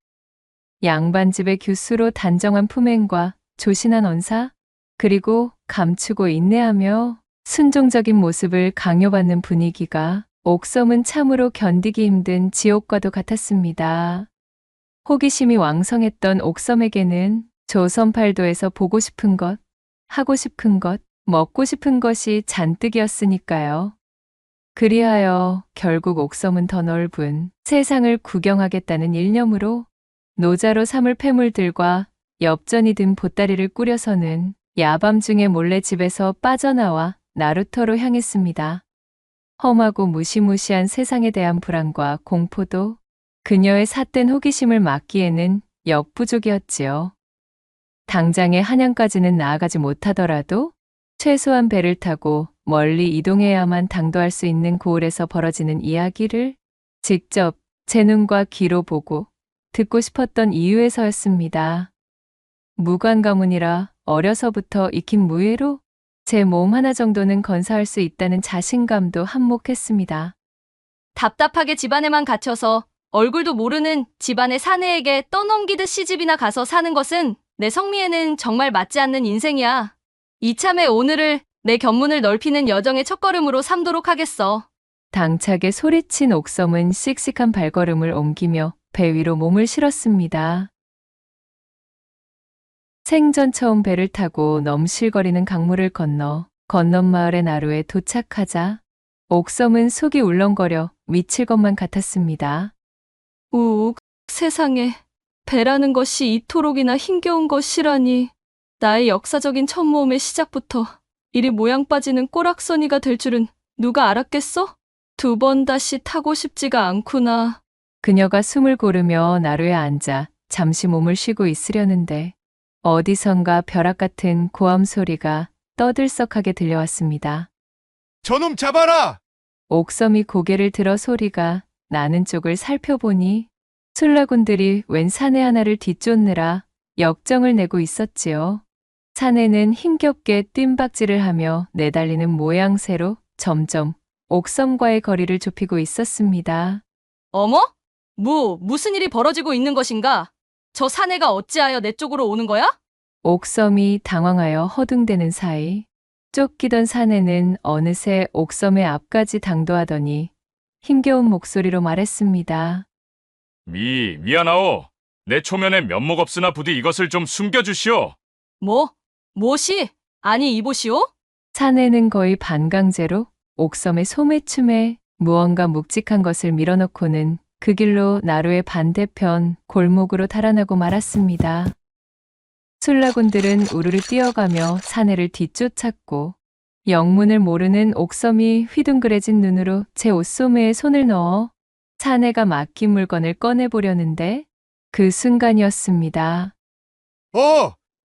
양반집의 교수로 단정한 품행과 조신한 언사, 그리고 감추고 인내하며 순종적인 모습을 강요받는 분위기가 옥섬은 참으로 견디기 힘든 지옥과도 같았습니다. 호기심이 왕성했던 옥섬에게는 조선팔도에서 보고 싶은 것, 하고 싶은 것, 먹고 싶은 것이 잔뜩이었으니까요. 그리하여 결국 옥섬은 더 넓은 세상을 구경하겠다는 일념으로 노자로 삼을 패물들과 엽전이 든 보따리를 꾸려서는 야밤중에 몰래 집에서 빠져나와 나루터로 향했습니다. 험하고 무시무시한 세상에 대한 불안과 공포도 그녀의 삿된 호기심을 막기에는 역부족이었지요. 당장의 한양까지는 나아가지 못하더라도 최소한 배를 타고 멀리 이동해야만 당도할 수 있는 고을에서 벌어지는 이야기를 직접 제 눈과 귀로 보고 듣고 싶었던 이유에서였습니다. 무관 가문이라 어려서부터 익힌 무예로 제 몸 하나 정도는 건사할 수 있다는 자신감도 한몫했습니다. 답답하게 집안에만 갇혀서 얼굴도 모르는 집안의 사내에게 떠넘기듯 시집이나 가서 사는 것은 내 성미에는 정말 맞지 않는 인생이야. 이참에 오늘을 내 견문을 넓히는 여정의 첫걸음으로 삼도록 하겠어. 당차게 소리친 옥섬은 씩씩한 발걸음을 옮기며 배 위로 몸을 실었습니다. 생전 처음 배를 타고 넘실거리는 강물을 건너 건넌마을의 나루에 도착하자 옥섬은 속이 울렁거려 미칠 것만 같았습니다. 우욱, 세상에 배라는 것이 이토록이나 힘겨운 것이라니. 나의 역사적인 첫 모험의 시작부터 이리 모양 빠지는 꼬락서니가 될 줄은 누가 알았겠어? 2번 다시 타고 싶지가 않구나. 그녀가 숨을 고르며 나루에 앉아 잠시 몸을 쉬고 있으려는데 어디선가 벼락 같은 고함 소리가 떠들썩하게 들려왔습니다. 저놈 잡아라! 옥섬이 고개를 들어 소리가 나는 쪽을 살펴보니 술라군들이 웬 사내 하나를 뒤쫓느라 역정을 내고 있었지요. 사내는 힘겹게 뜀박질을 하며 내달리는 모양새로 점점 옥섬과의 거리를 좁히고 있었습니다. 어머? 무슨 일이 벌어지고 있는 것인가? 저 사내가 어찌하여 내 쪽으로 오는 거야? 옥섬이 당황하여 허둥대는 사이 쫓기던 사내는 어느새 옥섬의 앞까지 당도하더니 힘겨운 목소리로 말했습니다. 미안하오. 내 초면에 면목 없으나 부디 이것을 좀 숨겨주시오. 무엇이? 아니 이보시오? 사내는 거의 반강제로 옥섬의 소매춤에 무언가 묵직한 것을 밀어넣고는 그 길로 나루의 반대편 골목으로 달아나고 말았습니다. 술라군들은 우르르 뛰어가며 사내를 뒤쫓았고 영문을 모르는 옥섬이 휘둥그레진 눈으로 제 옷소매에 손을 넣어 사내가 맡긴 물건을 꺼내보려는데 그 순간이었습니다.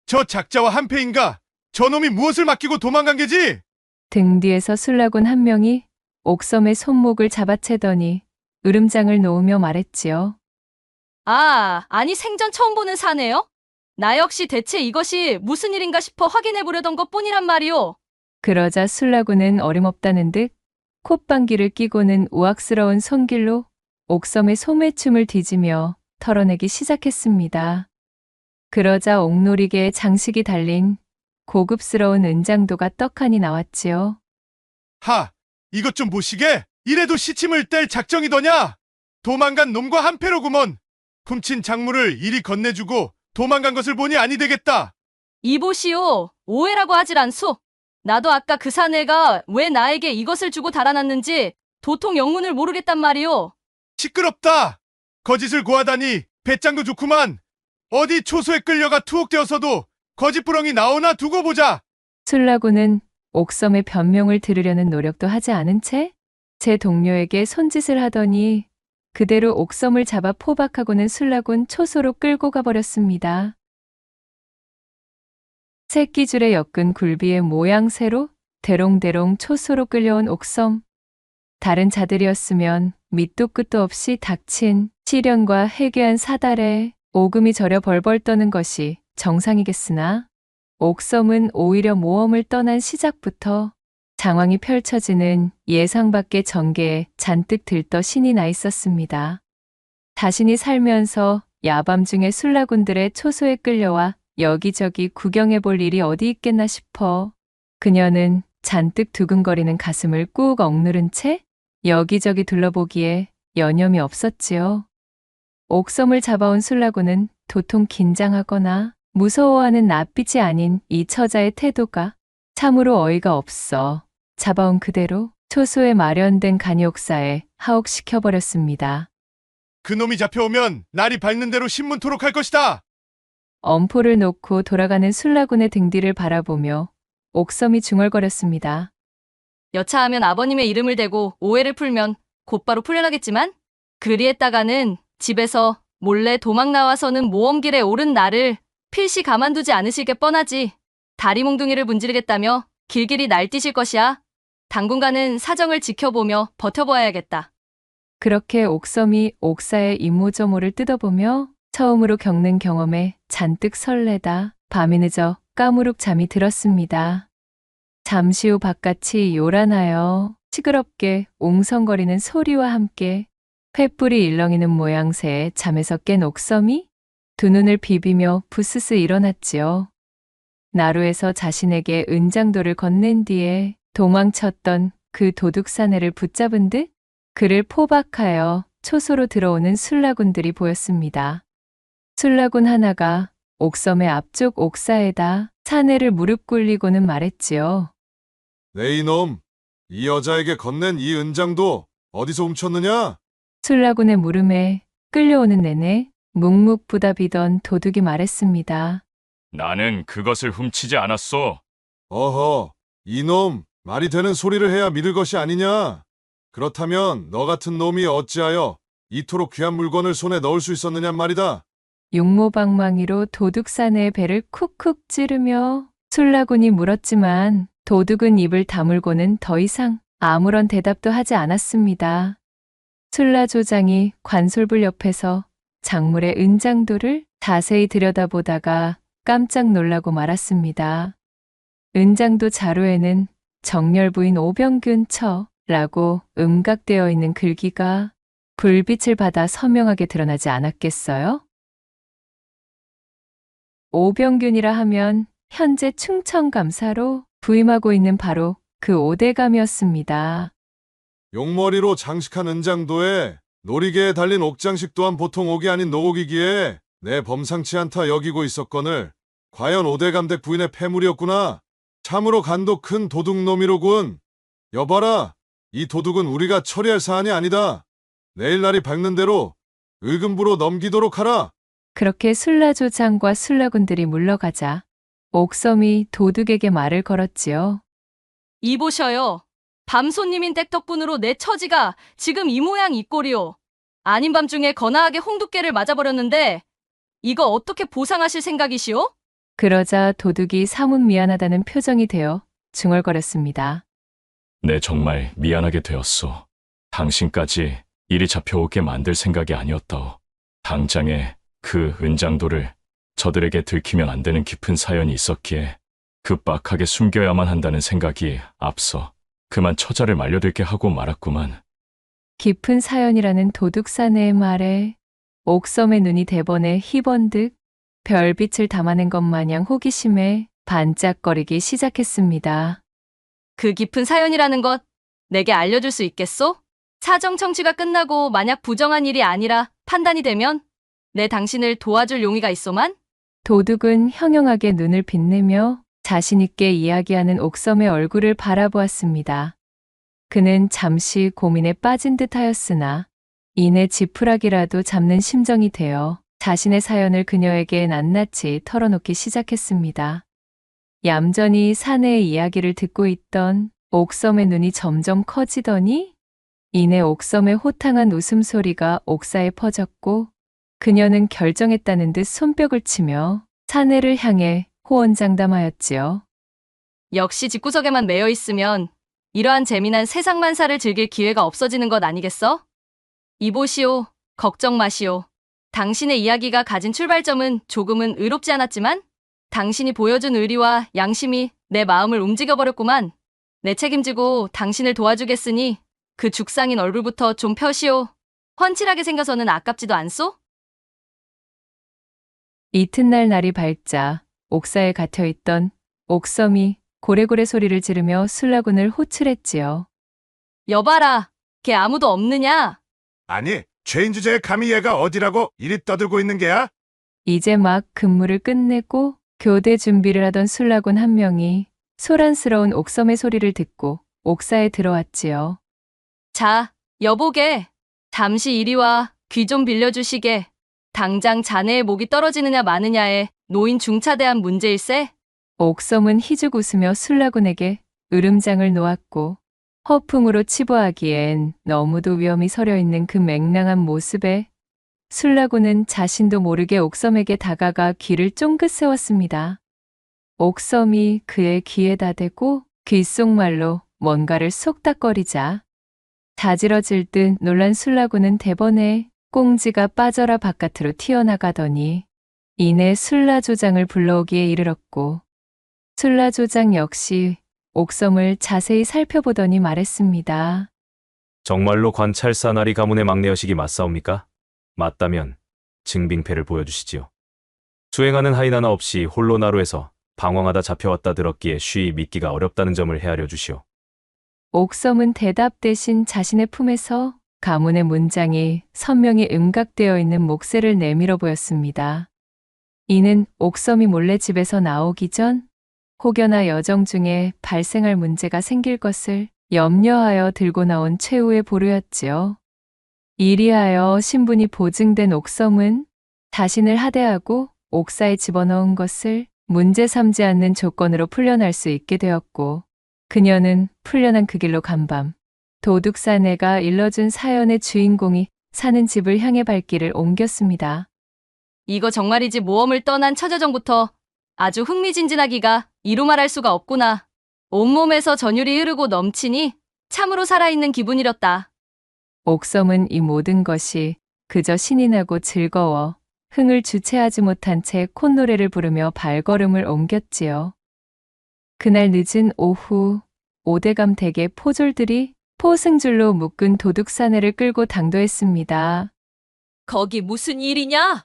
저 작자와 한패인가? 저놈이 무엇을 맡기고 도망간 게지? 등 뒤에서 술라군 한 명이 옥섬의 손목을 잡아채더니 으름장을 놓으며 말했지요. 아니 생전 처음 보는 사내요? 나 역시 대체 이것이 무슨 일인가 싶어 확인해 보려던 것뿐이란 말이오. 그러자 술라군은 어림없다는 듯 콧방귀를 끼고는 우악스러운 손길로 옥섬의 소매춤을 뒤지며 털어내기 시작했습니다. 그러자 옥놀이개에 장식이 달린 고급스러운 은장도가 떡하니 나왔지요. 이것 좀 보시게. 이래도 시침을 뗄 작정이더냐? 도망간 놈과 한패로구먼. 훔친 작물을 이리 건네주고 도망간 것을 보니 아니 되겠다. 이보시오. 오해라고 하질 않소. 나도 아까 그 사내가 왜 나에게 이것을 주고 달아났는지 도통 영문을 모르겠단 말이오. 시끄럽다. 거짓을 고하다니 배짱도 좋구만. 어디 초소에 끌려가 투옥되어서도 거짓부렁이 나오나 두고 보자. 술라군은 옥섬의 변명을 들으려는 노력도 하지 않은 채 제 동료에게 손짓을 하더니 그대로 옥섬을 잡아 포박하고는 술라군 초소로 끌고 가버렸습니다. 새끼줄에 엮은 굴비의 모양새로 대롱대롱 초소로 끌려온 옥섬. 다른 자들이었으면 밑도 끝도 없이 닥친 시련과 해괴한 사달에 오금이 저려 벌벌 떠는 것이 정상이겠으나 옥섬은 오히려 모험을 떠난 시작부터 장황이 펼쳐지는 예상 밖의 전개에 잔뜩 들떠 신이 나 있었습니다. 자신이 살면서 야밤중에 술라군들의 초소에 끌려와 여기저기 구경해 볼 일이 어디 있겠나 싶어 그녀는 잔뜩 두근거리는 가슴을 꾹 억누른 채 여기저기 둘러보기에 여념이 없었지요. 옥섬을 잡아온 술라군은 도통 긴장하거나 무서워하는 낯빛이 아닌 이 처자의 태도가 참으로 어이가 없어 잡아온 그대로 초소에 마련된 간이옥사에 하옥시켜버렸습니다. 그놈이 잡혀오면 날이 밝는 대로 신문토록 할 것이다. 엄포를 놓고 돌아가는 술라군의 등 뒤를 바라보며 옥섬이 중얼거렸습니다. 여차하면 아버님의 이름을 대고 오해를 풀면 곧바로 풀려나겠지만 그리했다가는 집에서 몰래 도망 나와서는 모험길에 오른 나를 필시 가만두지 않으실 게 뻔하지. 다리 몽둥이를 문지르겠다며 길길이 날뛰실 것이야. 당분간은 사정을 지켜보며 버텨보아야겠다. 그렇게 옥섬이 옥사의 이모저모를 뜯어보며 처음으로 겪는 경험에 잔뜩 설레다 밤이 늦어 까무룩 잠이 들었습니다. 잠시 후 바깥이 요란하여 시끄럽게 옹성거리는 소리와 함께 횃불이 일렁이는 모양새에 잠에서 깬 옥섬이 두 눈을 비비며 부스스 일어났지요. 나루에서 자신에게 은장도를 건넨 뒤에 도망쳤던 그 도둑사내를 붙잡은 듯 그를 포박하여 초소로 들어오는 술라군들이 보였습니다. 술라군 하나가 옥섬의 앞쪽 옥사에다 사내를 무릎 꿇리고는 말했지요. 네 이놈, 이 여자에게 건넨 이 은장도 어디서 훔쳤느냐? 술라군의 물음에 끌려오는 내내 묵묵부답이던 도둑이 말했습니다. 나는 그것을 훔치지 않았소. 어허, 이놈, 말이 되는 소리를 해야 믿을 것이 아니냐? 그렇다면 너 같은 놈이 어찌하여 이토록 귀한 물건을 손에 넣을 수 있었느냐 말이다. 용모방망이로 도둑사내의 배를 쿡쿡 찌르며 술라군이 물었지만 도둑은 입을 다물고는 더 이상 아무런 대답도 하지 않았습니다. 술라조장이 관솔불 옆에서 작물의 은장도를 자세히 들여다보다가 깜짝 놀라고 말았습니다. 은장도 자루에는 정렬부인 오병균 처라고 음각되어 있는 글귀가 불빛을 받아 선명하게 드러나지 않았겠어요? 오병균이라 하면 현재 충청감사로 부임하고 있는 바로 그 오대감이었습니다. 용머리로 장식한 은장도에 놀이개에 달린 옥장식 또한 보통 옥이 아닌 노옥이기에 내 범상치 않다 여기고 있었거늘 과연 오대감댁 부인의 패물이었구나. 참으로 간도 큰 도둑놈이로군. 여봐라, 이 도둑은 우리가 처리할 사안이 아니다. 내일 날이 밝는 대로 의금부로 넘기도록 하라. 그렇게 술라조장과 술라군들이 물러가자 옥섬이 도둑에게 말을 걸었지요. 이보셔요. 밤손님인 댁 덕분으로 내 처지가 지금 이 모양 이 꼴이오. 아닌 밤중에 거나하게 홍두깨를 맞아버렸는데 이거 어떻게 보상하실 생각이시오? 그러자 도둑이 사뭇 미안하다는 표정이 되어 중얼거렸습니다. 내 정말 미안하게 되었소. 당신까지 일이 잡혀오게 만들 생각이 아니었다오. 당장에 그 은장도를 저들에게 들키면 안 되는 깊은 사연이 있었기에 급박하게 숨겨야만 한다는 생각이 앞서 그만 처자를 말려들게 하고 말았구만. 깊은 사연이라는 도둑사내의 말에 옥섬의 눈이 대번에 희번득 별빛을 담아낸 것 마냥 호기심에 반짝거리기 시작했습니다. 그 깊은 사연이라는 것 내게 알려줄 수 있겠소? 사정 청취가 끝나고 만약 부정한 일이 아니라 판단이 되면 내 당신을 도와줄 용의가 있소만? 도둑은 형형하게 눈을 빛내며 자신있게 이야기하는 옥섬의 얼굴을 바라보았습니다. 그는 잠시 고민에 빠진 듯하였으나 이내 지푸라기라도 잡는 심정이 되어 자신의 사연을 그녀에게 낱낱이 털어놓기 시작했습니다. 얌전히 사내의 이야기를 듣고 있던 옥섬의 눈이 점점 커지더니 이내 옥섬의 호탕한 웃음소리가 옥사에 퍼졌고 그녀는 결정했다는 듯 손뼉을 치며 사내를 향해 호언장담하였지요. 역시 집구석에만 매여 있으면 이러한 재미난 세상만사를 즐길 기회가 없어지는 것 아니겠어? 이보시오. 걱정 마시오. 당신의 이야기가 가진 출발점은 조금은 의롭지 않았지만 당신이 보여준 의리와 양심이 내 마음을 움직여버렸구만. 내 책임지고 당신을 도와주겠으니 그 죽상인 얼굴부터 좀 펴시오. 훤칠하게 생겨서는 아깝지도 않소? 이튿날 날이 밝자 옥사에 갇혀있던 옥섬이 고래고래 소리를 지르며 술라군을 호출했지요. 여봐라, 걔 아무도 없느냐? 아니, 죄인 주제에 감히 얘가 어디라고 이리 떠들고 있는 게야? 이제 막 근무를 끝내고 교대 준비를 하던 술라군 한 명이 소란스러운 옥섬의 소리를 듣고 옥사에 들어왔지요. 자, 여보게. 잠시 이리 와. 귀 좀 빌려주시게. 당장 자네의 목이 떨어지느냐 마느냐에 노인 중차대한 문제일세. 옥섬은 희죽 웃으며 술라군에게 으름장을 놓았고 허풍으로 치부하기엔 너무도 위험이 서려 있는 그 맹랑한 모습에 술라군은 자신도 모르게 옥섬에게 다가가 귀를 쫑긋 세웠습니다. 옥섬이 그의 귀에다 대고 귓속말로 뭔가를 속닥거리자 자지러질 듯 놀란 술라군은 대번에 꽁지가 빠져라 바깥으로 튀어나가더니 이내 술라조장을 불러오기에 이르렀고 술라조장 역시 옥섬을 자세히 살펴보더니 말했습니다. 정말로 관찰사나리 가문의 막내 여식이 맞사옵니까? 맞다면 증빙패를 보여주시지요. 수행하는 하인 하나 없이 홀로 나루에서 방황하다 잡혀왔다 들었기에 쉬이 믿기가 어렵다는 점을 헤아려 주시오. 옥섬은 대답 대신 자신의 품에서 가문의 문장이 선명히 음각되어 있는 목쇠를 내밀어 보였습니다. 이는 옥섬이 몰래 집에서 나오기 전 혹여나 여정 중에 발생할 문제가 생길 것을 염려하여 들고 나온 최후의 보루였지요. 이리하여 신분이 보증된 옥섬은 자신을 하대하고 옥사에 집어넣은 것을 문제 삼지 않는 조건으로 풀려날 수 있게 되었고 그녀는 풀려난 그 길로 간밤 도둑사내가 일러준 사연의 주인공이 사는 집을 향해 발길을 옮겼습니다. 이거 정말이지 모험을 떠난 처자전부터 아주 흥미진진하기가 이루 말할 수가 없구나. 온몸에서 전율이 흐르고 넘치니 참으로 살아있는 기분이렸다. 옥섬은 이 모든 것이 그저 신이 나고 즐거워 흥을 주체하지 못한 채 콧노래를 부르며 발걸음을 옮겼지요. 그날 늦은 오후 오대감 댁의 포졸들이 포승줄로 묶은 도둑사내를 끌고 당도했습니다. 거기 무슨 일이냐?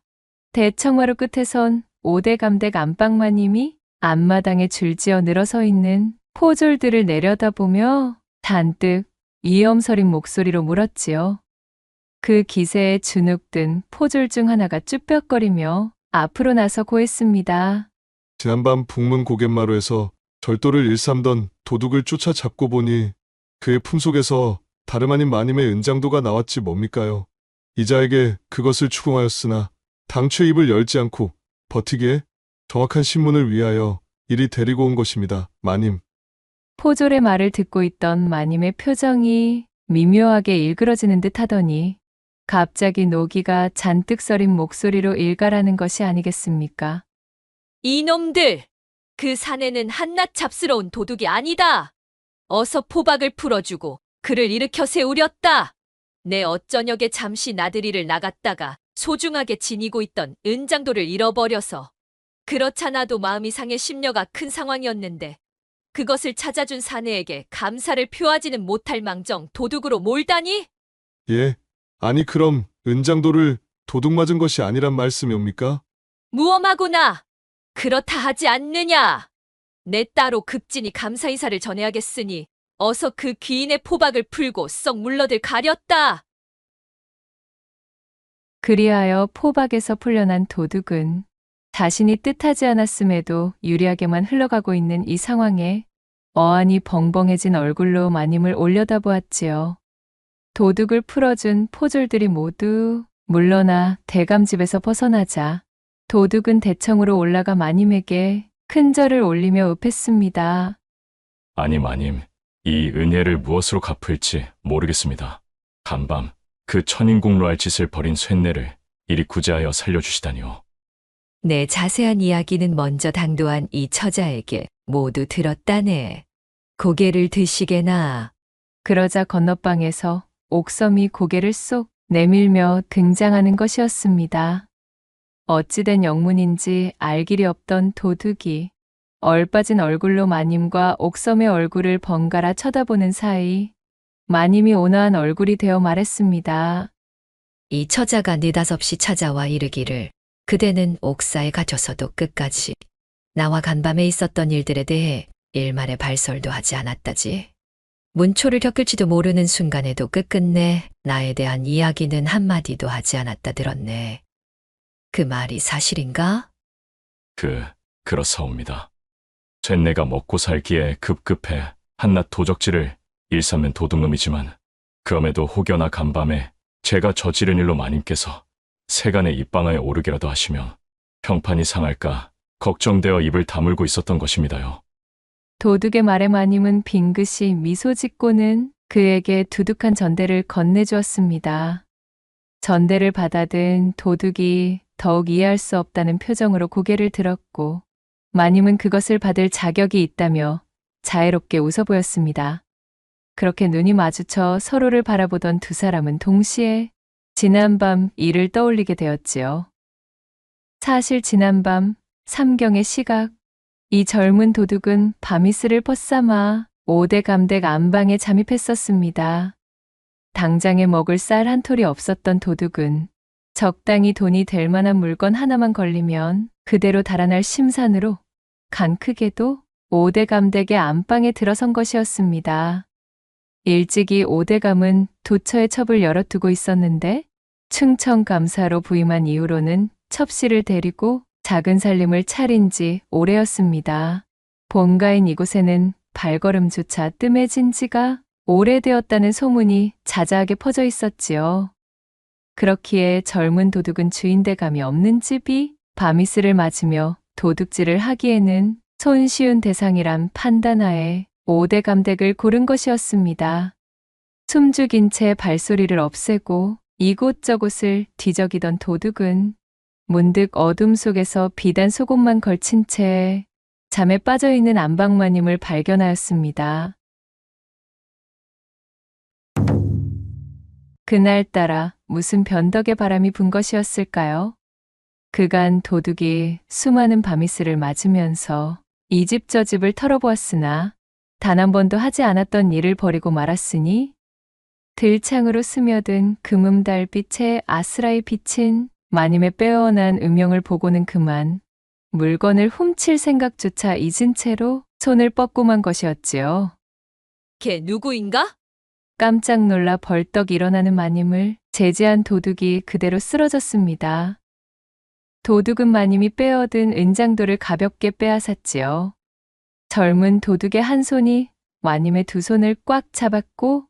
대청마루 끝에선 오대감 댁 안방마님이 앞마당에 줄지어 늘어서 있는 포졸들을 내려다보며 잔뜩 위엄서린 목소리로 물었지요. 그 기세에 주눅든 포졸 중 하나가 쭈뼛거리며 앞으로 나서 고했습니다. 지난밤 북문 고갯마루에서 절도를 일삼던 도둑을 쫓아잡고 보니 그의 품속에서 다름 아닌 마님의 은장도가 나왔지 뭡니까요. 이자에게 그것을 추궁하였으나 당최 입을 열지 않고 버티기에 정확한 신문을 위하여 이리 데리고 온 것입니다. 마님. 포졸의 말을 듣고 있던 마님의 표정이 미묘하게 일그러지는 듯 하더니 갑자기 노기가 잔뜩 서린 목소리로 일갈하는 것이 아니겠습니까? 이놈들! 그 사내는 한낱 잡스러운 도둑이 아니다. 어서 포박을 풀어주고 그를 일으켜 세우렸다. 내 어쩌녁에 잠시 나들이를 나갔다가 소중하게 지니고 있던 은장도를 잃어버려서 그렇잖아도 마음이 상해 심려가 큰 상황이었는데 그것을 찾아준 사내에게 감사를 표하지는 못할 망정 도둑으로 몰다니? 예. 아니 그럼 은장도를 도둑 맞은 것이 아니란 말씀이옵니까? 무엄하구나. 그렇다 하지 않느냐. 내 따로 급진히 감사 인사를 전해야겠으니 어서 그 귀인의 포박을 풀고 썩 물러들 가렸다. 그리하여 포박에서 풀려난 도둑은 자신이 뜻하지 않았음에도 유리하게만 흘러가고 있는 이 상황에 어안이 벙벙해진 얼굴로 마님을 올려다보았지요. 도둑을 풀어준 포졸들이 모두 물러나 대감집에서 벗어나자 도둑은 대청으로 올라가 마님에게 큰 절을 올리며 읍했습니다. 아니 마님, 이 은혜를 무엇으로 갚을지 모르겠습니다. 간밤 그 천인공로할 짓을 벌인 쇳내를 이리 구제하여 살려주시다니요. 내 자세한 이야기는 먼저 당도한 이 처자에게 모두 들었다네. 고개를 드시게나. 그러자 건너방에서 옥섬이 고개를 쏙 내밀며 등장하는 것이었습니다. 어찌된 영문인지 알 길이 없던 도둑이 얼빠진 얼굴로 마님과 옥섬의 얼굴을 번갈아 쳐다보는 사이 마님이 온화한 얼굴이 되어 말했습니다. 이 처자가 느닷없이 찾아와 이르기를 그대는 옥사에 갇혀서도 끝까지 나와 간밤에 있었던 일들에 대해 일말의 발설도 하지 않았다지. 문초를 겪을지도 모르는 순간에도 끝끝내 나에 대한 이야기는 한마디도 하지 않았다 들었네. 그 말이 사실인가? 그렇사옵니다. 쇳내가 먹고 살기에 급급해 한낱 도적질을 일삼는 도둑놈이지만 그럼에도 혹여나 간밤에 제가 저지른 일로 마님께서 세간의 입방아에 오르게라도 하시면 평판이 상할까 걱정되어 입을 다물고 있었던 것입니다요. 도둑의 말에 마님은 빙긋이 미소 짓고는 그에게 두둑한 전대를 건네주었습니다. 전대를 받아든 도둑이 더욱 이해할 수 없다는 표정으로 고개를 들었고 마님은 그것을 받을 자격이 있다며 자애롭게 웃어 보였습니다. 그렇게 눈이 마주쳐 서로를 바라보던 두 사람은 동시에 지난밤 일을 떠올리게 되었지요. 사실 지난밤 삼경의 시각, 이 젊은 도둑은 밤이슬을 벗삼아 5대 감댁 안방에 잠입했었습니다. 당장에 먹을 쌀 한 톨이 없었던 도둑은 적당히 돈이 될 만한 물건 하나만 걸리면 그대로 달아날 심산으로 간 크게도 5대 감댁의 안방에 들어선 것이었습니다. 일찍이 5대 감은 도처에 첩을 열어두고 있었는데 충청감사로 부임한 이후로는 첩씨를 데리고 작은 살림을 차린 지 오래였습니다. 본가인 이곳에는 발걸음조차 뜸해진 지가 오래되었다는 소문이 자자하게 퍼져 있었지요. 그렇기에 젊은 도둑은 주인대감이 없는 집이 밤이슬을 맞으며 도둑질을 하기에는 손쉬운 대상이란 판단하에 5대 감댁을 고른 것이었습니다. 숨죽인 채 발소리를 없애고 이곳저곳을 뒤적이던 도둑은 문득 어둠 속에서 비단 속옷만 걸친 채 잠에 빠져있는 안방마님을 발견하였습니다. 그날따라 무슨 변덕의 바람이 분 것이었을까요? 그간 도둑이 수많은 밤이슬을 맞으면서 이 집 저 집을 털어보았으나 단 한 번도 하지 않았던 일을 버리고 말았으니 들창으로 스며든 금음달빛에 아스라이 비친 마님의 빼어난 음영을 보고는 그만 물건을 훔칠 생각조차 잊은 채로 손을 뻗고만 것이었지요. 걔 누구인가? 깜짝 놀라 벌떡 일어나는 마님을 제지한 도둑이 그대로 쓰러졌습니다. 도둑은 마님이 빼어든 은장도를 가볍게 빼앗았지요. 젊은 도둑의 한 손이 마님의 두 손을 꽉 잡았고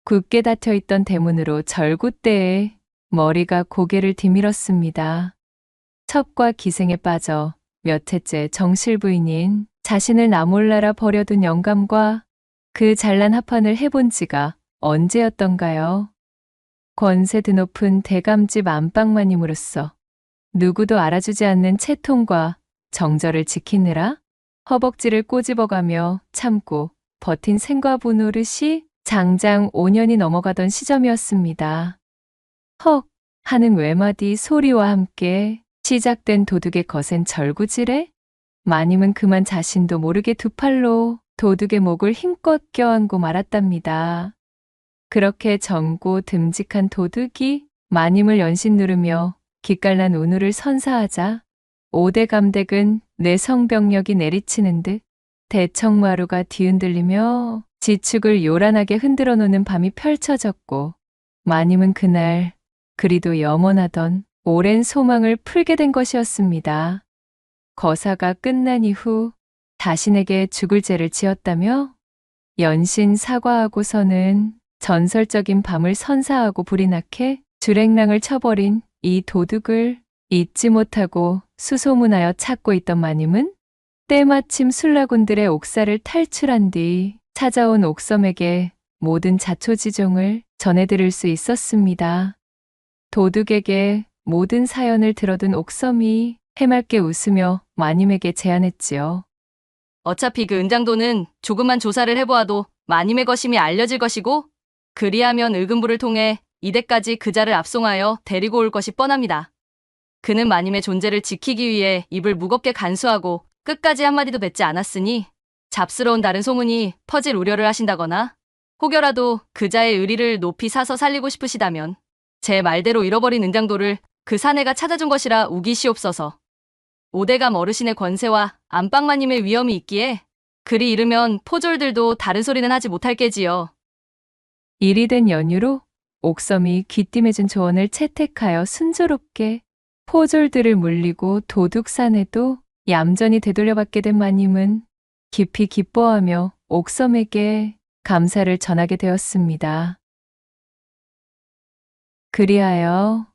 굳게 닫혀있던 대문으로 절구대에 머리가 고개를 디밀었습니다. 첩과 기생에 빠져 몇 해째 정실부인인 자신을 나몰라라 버려둔 영감과 그 잘난 합판을 해본 지가 언제였던가요? 권세 드높은 대감집 안방마님으로서 누구도 알아주지 않는 채통과 정절을 지키느라 허벅지를 꼬집어가며 참고 버틴 생과부 노릇이 장장 5년이 넘어가던 시점이었습니다. 헉 하는 외마디 소리와 함께 시작된 도둑의 거센 절구질에 마님은 그만 자신도 모르게 두 팔로 도둑의 목을 힘껏 껴안고 말았답니다. 그렇게 젊고 듬직한 도둑이 마님을 연신 누르며 기깔난 운우를 선사하자 5대 감댁은 뇌성병력이 내리치는 듯 대청마루가 뒤흔들리며 지축을 요란하게 흔들어 놓는 밤이 펼쳐졌고 마님은 그날 그리도 염원하던 오랜 소망을 풀게 된 것이었습니다. 거사가 끝난 이후 자신에게 죽을 죄를 지었다며 연신 사과하고서는 전설적인 밤을 선사하고 불이 나게 주랭랑을 쳐버린 이 도둑을 잊지 못하고 수소문하여 찾고 있던 마님은 때마침 술라군들의 옥사를 탈출한 뒤 찾아온 옥섬에게 모든 자초지종을 전해드릴 수 있었습니다. 도둑에게 모든 사연을 들어둔 옥섬이 해맑게 웃으며 마님에게 제안했지요. 어차피 그 은장도는 조금만 조사를 해보아도 마님의 것임이 알려질 것이고 그리하면 의금부를 통해 이대까지 그자를 압송하여 데리고 올 것이 뻔합니다. 그는 마님의 존재를 지키기 위해 입을 무겁게 간수하고 끝까지 한마디도 뱉지 않았으니 잡스러운 다른 소문이 퍼질 우려를 하신다거나 혹여라도 그자의 의리를 높이 사서 살리고 싶으시다면 제 말대로 잃어버린 은장도를 그 사내가 찾아준 것이라 우기시옵소서. 오대감 어르신의 권세와 안방마님의 위엄이 있기에 그리 이르면 포졸들도 다른 소리는 하지 못할 게지요. 일이 된 연유로 옥섬이 귀띔해준 조언을 채택하여 순조롭게 포졸들을 물리고 도둑산에도 얌전히 되돌려받게 된 마님은 깊이 기뻐하며 옥섬에게 감사를 전하게 되었습니다. 그리하여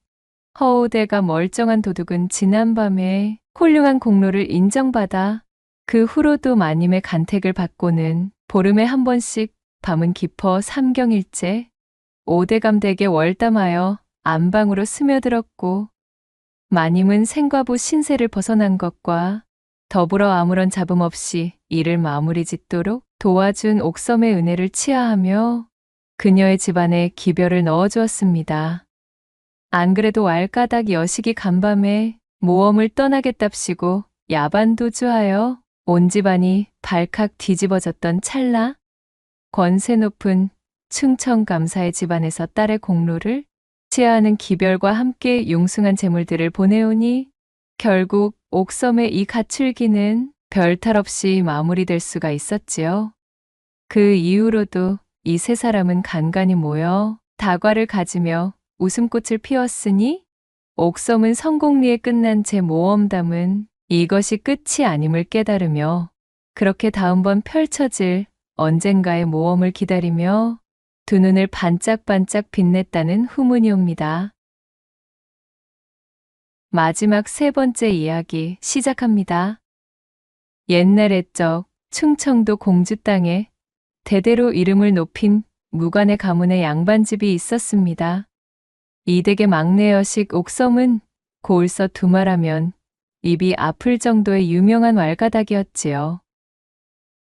허우대가 멀쩡한 도둑은 지난밤에 훌륭한 공로를 인정받아 그 후로도 마님의 간택을 받고는 보름에 한 번씩 밤은 깊어 삼경일째 오대감 댁에 월담하여 안방으로 스며들었고 마님은 생과부 신세를 벗어난 것과 더불어 아무런 잡음 없이 일을 마무리 짓도록 도와준 옥섬의 은혜를 치하하며 그녀의 집안에 기별을 넣어주었습니다. 안 그래도 왈가닥 여식이 간밤에 모험을 떠나겠답시고 야반도주하여 온 집안이 발칵 뒤집어졌던 찰나 권세 높은 충청감사의 집안에서 딸의 공로를 치하하는 기별과 함께 융숭한 재물들을 보내오니 결국 옥섬의 이 가출기는 별탈 없이 마무리될 수가 있었지요. 그 이후로도 이 세 사람은 간간히 모여 다과를 가지며 웃음꽃을 피웠으니 옥섬은 성공리에 끝난 제 모험담은 이것이 끝이 아님을 깨달으며 그렇게 다음번 펼쳐질 언젠가의 모험을 기다리며 두 눈을 반짝반짝 빛냈다는 후문이옵니다. 마지막 세 번째 이야기 시작합니다. 옛날 옛적 충청도 공주 땅에 대대로 이름을 높인 무관의 가문의 양반집이 있었습니다. 이 댁의 막내 여식 옥섬은 고을서 두말하면 입이 아플 정도의 유명한 왈가닥이었지요.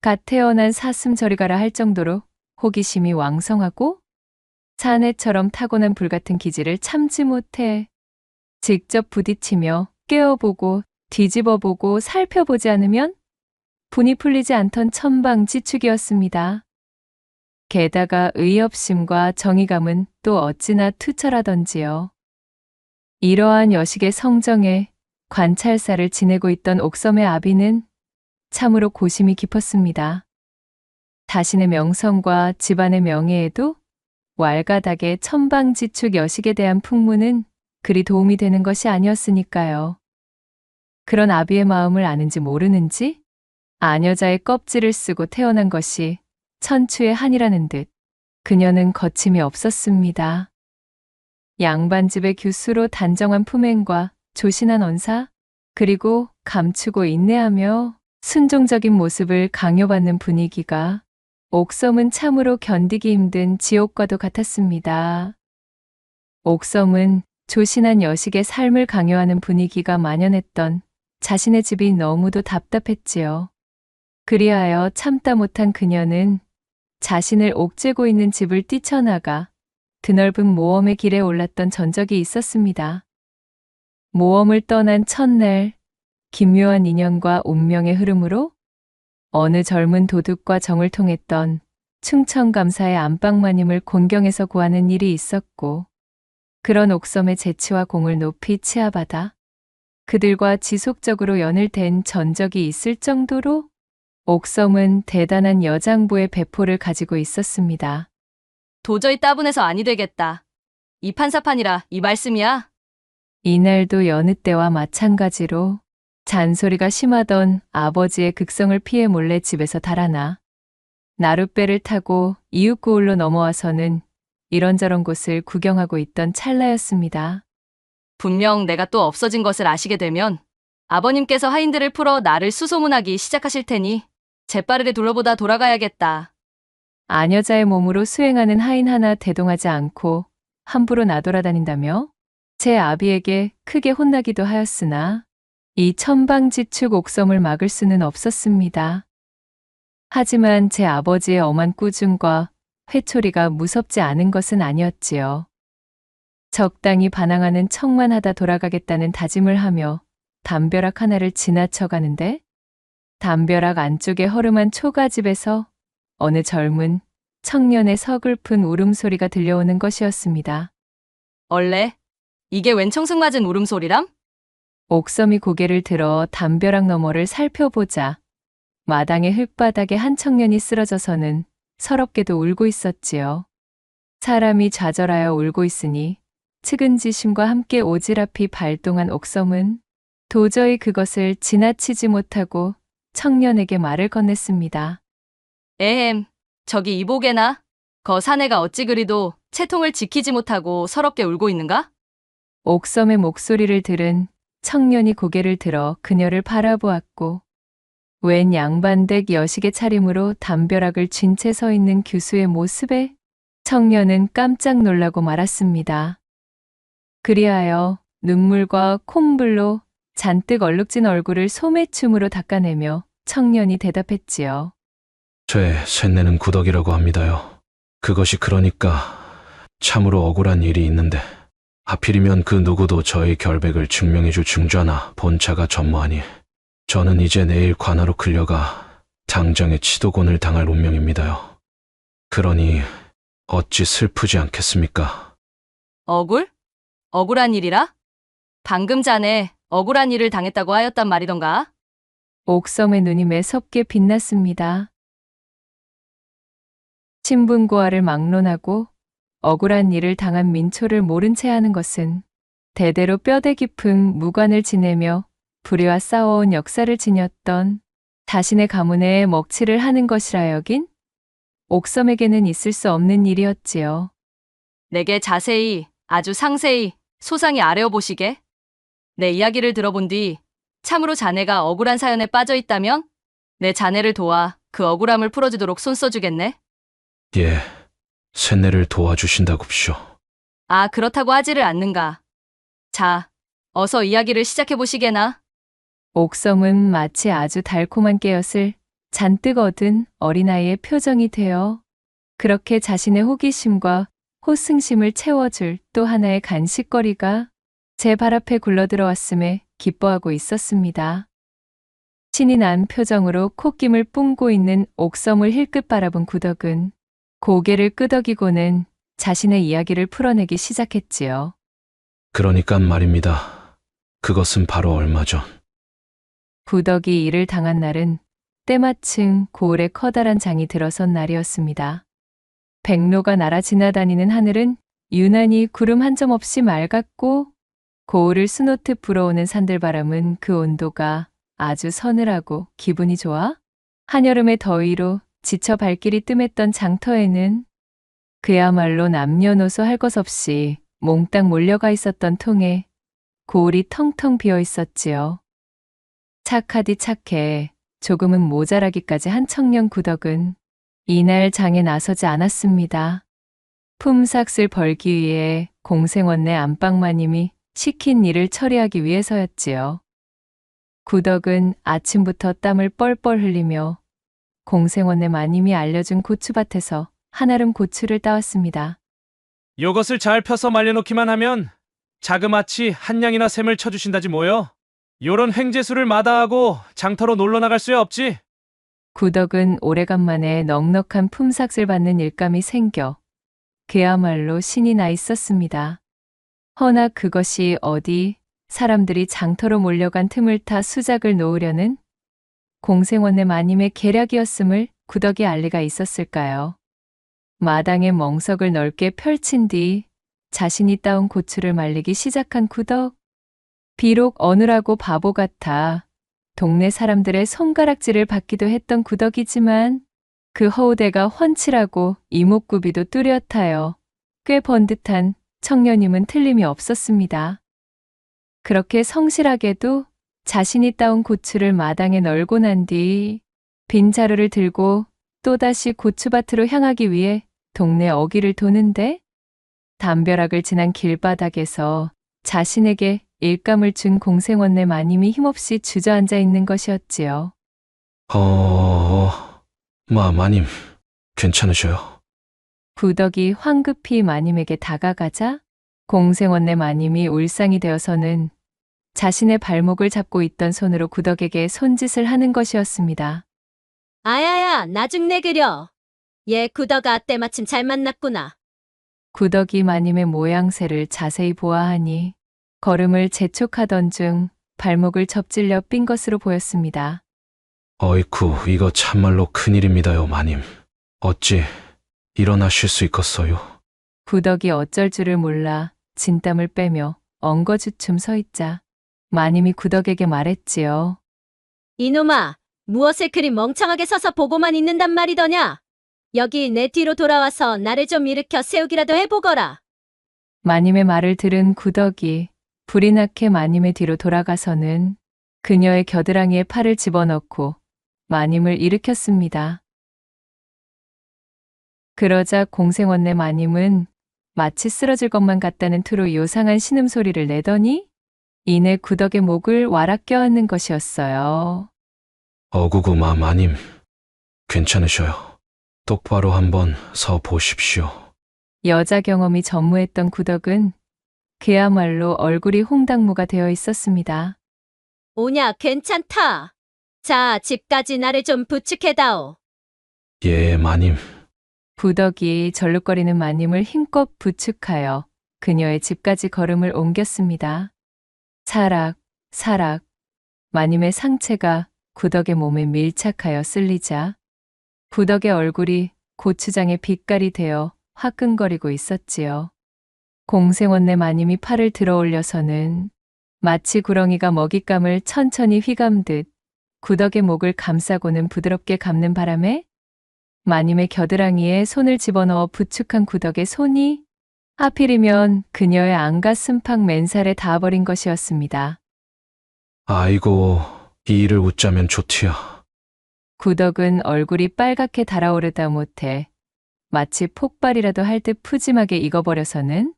갓 태어난 사슴 저리가라 할 정도로 호기심이 왕성하고 사내처럼 타고난 불같은 기질을 참지 못해 직접 부딪히며 깨어보고 뒤집어보고 살펴보지 않으면 분이 풀리지 않던 천방지축이었습니다. 게다가 의협심과 정의감은 또 어찌나 투철하던지요. 이러한 여식의 성정에 관찰사를 지내고 있던 옥섬의 아비는 참으로 고심이 깊었습니다. 자신의 명성과 집안의 명예에도 왈가닥의 천방지축 여식에 대한 풍문은 그리 도움이 되는 것이 아니었으니까요. 그런 아비의 마음을 아는지 모르는지 아녀자의 껍질을 쓰고 태어난 것이 천추의 한이라는 듯 그녀는 거침이 없었습니다. 양반집의 규수로 단정한 품행과 조신한 언사, 그리고 감추고 인내하며 순종적인 모습을 강요받는 분위기가 옥섬은 참으로 견디기 힘든 지옥과도 같았습니다. 옥섬은 조신한 여식의 삶을 강요하는 분위기가 만연했던 자신의 집이 너무도 답답했지요. 그리하여 참다 못한 그녀는 자신을 옥죄고 있는 집을 뛰쳐나가 드넓은 모험의 길에 올랐던 전적이 있었습니다. 모험을 떠난 첫날, 기묘한 인연과 운명의 흐름으로 어느 젊은 도둑과 정을 통했던 충청감사의 안방마님을 곤경에서 구하는 일이 있었고, 그런 옥섬의 재치와 공을 높이 치하받아 그들과 지속적으로 연을 댄 전적이 있을 정도로 옥섬은 대단한 여장부의 배포를 가지고 있었습니다. 도저히 따분해서 아니 되겠다. 이 판사판이라 이 말씀이야? 이날도 여느 때와 마찬가지로 잔소리가 심하던 아버지의 극성을 피해 몰래 집에서 달아나 나룻배를 타고 이웃 고을로 넘어와서는 이런저런 곳을 구경하고 있던 찰나였습니다. 분명 내가 또 없어진 것을 아시게 되면 아버님께서 하인들을 풀어 나를 수소문하기 시작하실 테니 재빠르게 둘러보다 돌아가야겠다. 아녀자의 몸으로 수행하는 하인 하나 대동하지 않고 함부로 나돌아다닌다며 제 아비에게 크게 혼나기도 하였으나 이 천방지축 옥섬을 막을 수는 없었습니다. 하지만 제 아버지의 엄한 꾸중과 회초리가 무섭지 않은 것은 아니었지요. 적당히 반항하는 척만 하다 돌아가겠다는 다짐을 하며 담벼락 하나를 지나쳐가는데 담벼락 안쪽에 허름한 초가집에서 어느 젊은 청년의 서글픈 울음소리가 들려오는 것이었습니다. 얼레, 이게 웬 청승맞은 울음소리람? 옥섬이 고개를 들어 담벼락 너머를 살펴보자 마당의 흙바닥에 한 청년이 쓰러져서는 서럽게도 울고 있었지요. 사람이 좌절하여 울고 있으니 측은지심과 함께 오지랖이 발동한 옥섬은 도저히 그것을 지나치지 못하고 청년에게 말을 건넸습니다. 에헴, 저기 이보게나. 거 사내가 어찌 그리도 채통을 지키지 못하고 서럽게 울고 있는가? 옥섬의 목소리를 들은 청년이 고개를 들어 그녀를 바라보았고 웬 양반댁 여식의 차림으로 담벼락을 쥔 채 서 있는 교수의 모습에 청년은 깜짝 놀라고 말았습니다. 그리하여 눈물과 콧물로 잔뜩 얼룩진 얼굴을 소매춤으로 닦아내며 청년이 대답했지요. 제 쇳내는 구덕이라고 합니다요. 그것이 그러니까 참으로 억울한 일이 있는데 하필이면 그 누구도 저의 결백을 증명해줄 증좌나 본차가 전무하니 저는 이제 내일 관하로 끌려가 당장의 치도곤을 당할 운명입니다요. 그러니 어찌 슬프지 않겠습니까? 억울한 일이라? 방금 자네 억울한 일을 당했다고 하였단 말이던가? 옥섬의 눈이 매섭게 빛났습니다. 신분고하를 막론하고 억울한 일을 당한 민초를 모른 채 하는 것은 대대로 뼈대 깊은 무관을 지내며 불의와 싸워온 역사를 지녔던 자신의 가문에 먹칠을 하는 것이라 여긴 옥섬에게는 있을 수 없는 일이었지요. 내게 자세히, 아주 상세히 소상히 아뢰어 보시게. 내 이야기를 들어본 뒤 참으로 자네가 억울한 사연에 빠져 있다면 내 자네를 도와 그 억울함을 풀어주도록 손써주겠네. 예, 쇳내를 도와주신다굽쇼. 아, 그렇다고 하지를 않는가. 자, 어서 이야기를 시작해 보시게나. 옥섬은 마치 아주 달콤한 깨엿을 잔뜩 얻은 어린아이의 표정이 되어 그렇게 자신의 호기심과 호승심을 채워줄 또 하나의 간식거리가 제 발 앞에 굴러들어왔음에 기뻐하고 있었습니다. 신이 난 표정으로 콧김을 뿜고 있는 옥섬을 힐끗 바라본 구덕은 고개를 끄덕이고는 자신의 이야기를 풀어내기 시작했지요. 그러니깐 말입니다. 그것은 바로 얼마 전 구덕이 이를 당한 날은 때마침 고을에 커다란 장이 들어선 날이었습니다. 백로가 날아 지나다니는 하늘은 유난히 구름 한 점 없이 맑았고 고을을 수놓듯 불어오는 산들바람은 그 온도가 아주 서늘하고 기분이 좋아 한여름의 더위로 지쳐 발길이 뜸했던 장터에는 그야말로 남녀노소 할 것 없이 몽땅 몰려가 있었던 통에 고을이 텅텅 비어 있었지요. 착하디 착해 조금은 모자라기까지 한 청년 구덕은 이날 장에 나서지 않았습니다. 품삯을 벌기 위해 공생원내 안방마님이 시킨 일을 처리하기 위해서였지요. 구덕은 아침부터 땀을 뻘뻘 흘리며 공생원내 마님이 알려준 고추밭에서 한아름 고추를 따왔습니다. 요것을 잘 펴서 말려놓기만 하면 자그마치 한 냥이나 샘을 쳐주신다지 뭐요. 요런 횡재수를 마다하고 장터로 놀러 나갈 수야 없지. 구덕은 오래간만에 넉넉한 품삯을 받는 일감이 생겨 그야말로 신이 나 있었습니다. 허나 그것이 어디 사람들이 장터로 몰려간 틈을 타 수작을 놓으려는 공생원내 마님의 계략이었음을 구덕이 알 리가 있었을까요? 마당에 멍석을 넓게 펼친 뒤 자신이 따온 고추를 말리기 시작한 구덕. 비록 어느라고 바보 같아 동네 사람들의 손가락질을 받기도 했던 구덕이지만 그 허우대가 훤칠하고 이목구비도 뚜렷하여 꽤 번듯한 청년임은 틀림이 없었습니다. 그렇게 성실하게도 자신이 따온 고추를 마당에 널고 난 뒤 빈 자루를 들고 또다시 고추밭으로 향하기 위해 동네 어귀를 도는데 담벼락을 지난 길바닥에서 자신에게 일감을 준 공생원내 마님이 힘없이 주저앉아 있는 것이었지요. 마님, 괜찮으셔요? 구덕이 황급히 마님에게 다가가자 공생원내 마님이 울상이 되어서는 자신의 발목을 잡고 있던 손으로 구덕에게 손짓을 하는 것이었습니다. 아야야, 나중 내 그려. 얘 구덕아 때마침 잘 만났구나. 구덕이 마님의 모양새를 자세히 보아하니 걸음을 재촉하던 중 발목을 접질려 삔 것으로 보였습니다. 어이쿠, 이거 참말로 큰일입니다요, 마님. 어찌 일어나실 수 있겠어요? 구덕이 어쩔 줄을 몰라 진땀을 빼며 엉거주춤 서 있자 마님이 구덕에게 말했지요. 이놈아, 무엇을 그리 멍청하게 서서 보고만 있는단 말이더냐? 여기 내 뒤로 돌아와서 나를 좀 일으켜 세우기라도 해보거라. 마님의 말을 들은 구덕이 불이 나게 마님의 뒤로 돌아가서는 그녀의 겨드랑이에 팔을 집어넣고 마님을 일으켰습니다. 그러자 공생원내 마님은 마치 쓰러질 것만 같다는 투로 요상한 신음소리를 내더니 이내 구덕의 목을 와락 껴안는 것이었어요. 어구구마, 마님. 괜찮으셔요. 똑바로 한번 서 보십시오. 여자 경험이 전무했던 구덕은 그야말로 얼굴이 홍당무가 되어 있었습니다. 오냐, 괜찮다. 자, 집까지 나를 좀 부축해다오. 예, 마님. 구덕이 절룩거리는 마님을 힘껏 부축하여 그녀의 집까지 걸음을 옮겼습니다. 사락, 사락. 마님의 상체가 구덕의 몸에 밀착하여 쓸리자 구덕의 얼굴이 고추장의 빛깔이 되어 화끈거리고 있었지요. 공생원내 마님이 팔을 들어 올려서는 마치 구렁이가 먹잇감을 천천히 휘감듯 구덕의 목을 감싸고는 부드럽게 감는 바람에 마님의 겨드랑이에 손을 집어넣어 부축한 구덕의 손이 하필이면 그녀의 안가 순팍 맨살에 닿아버린 것이었습니다. 아이고, 이 일을 웃자면 좋디야. 구덕은 얼굴이 빨갛게 달아오르다 못해 마치 폭발이라도 할 듯 푸짐하게 익어버려서는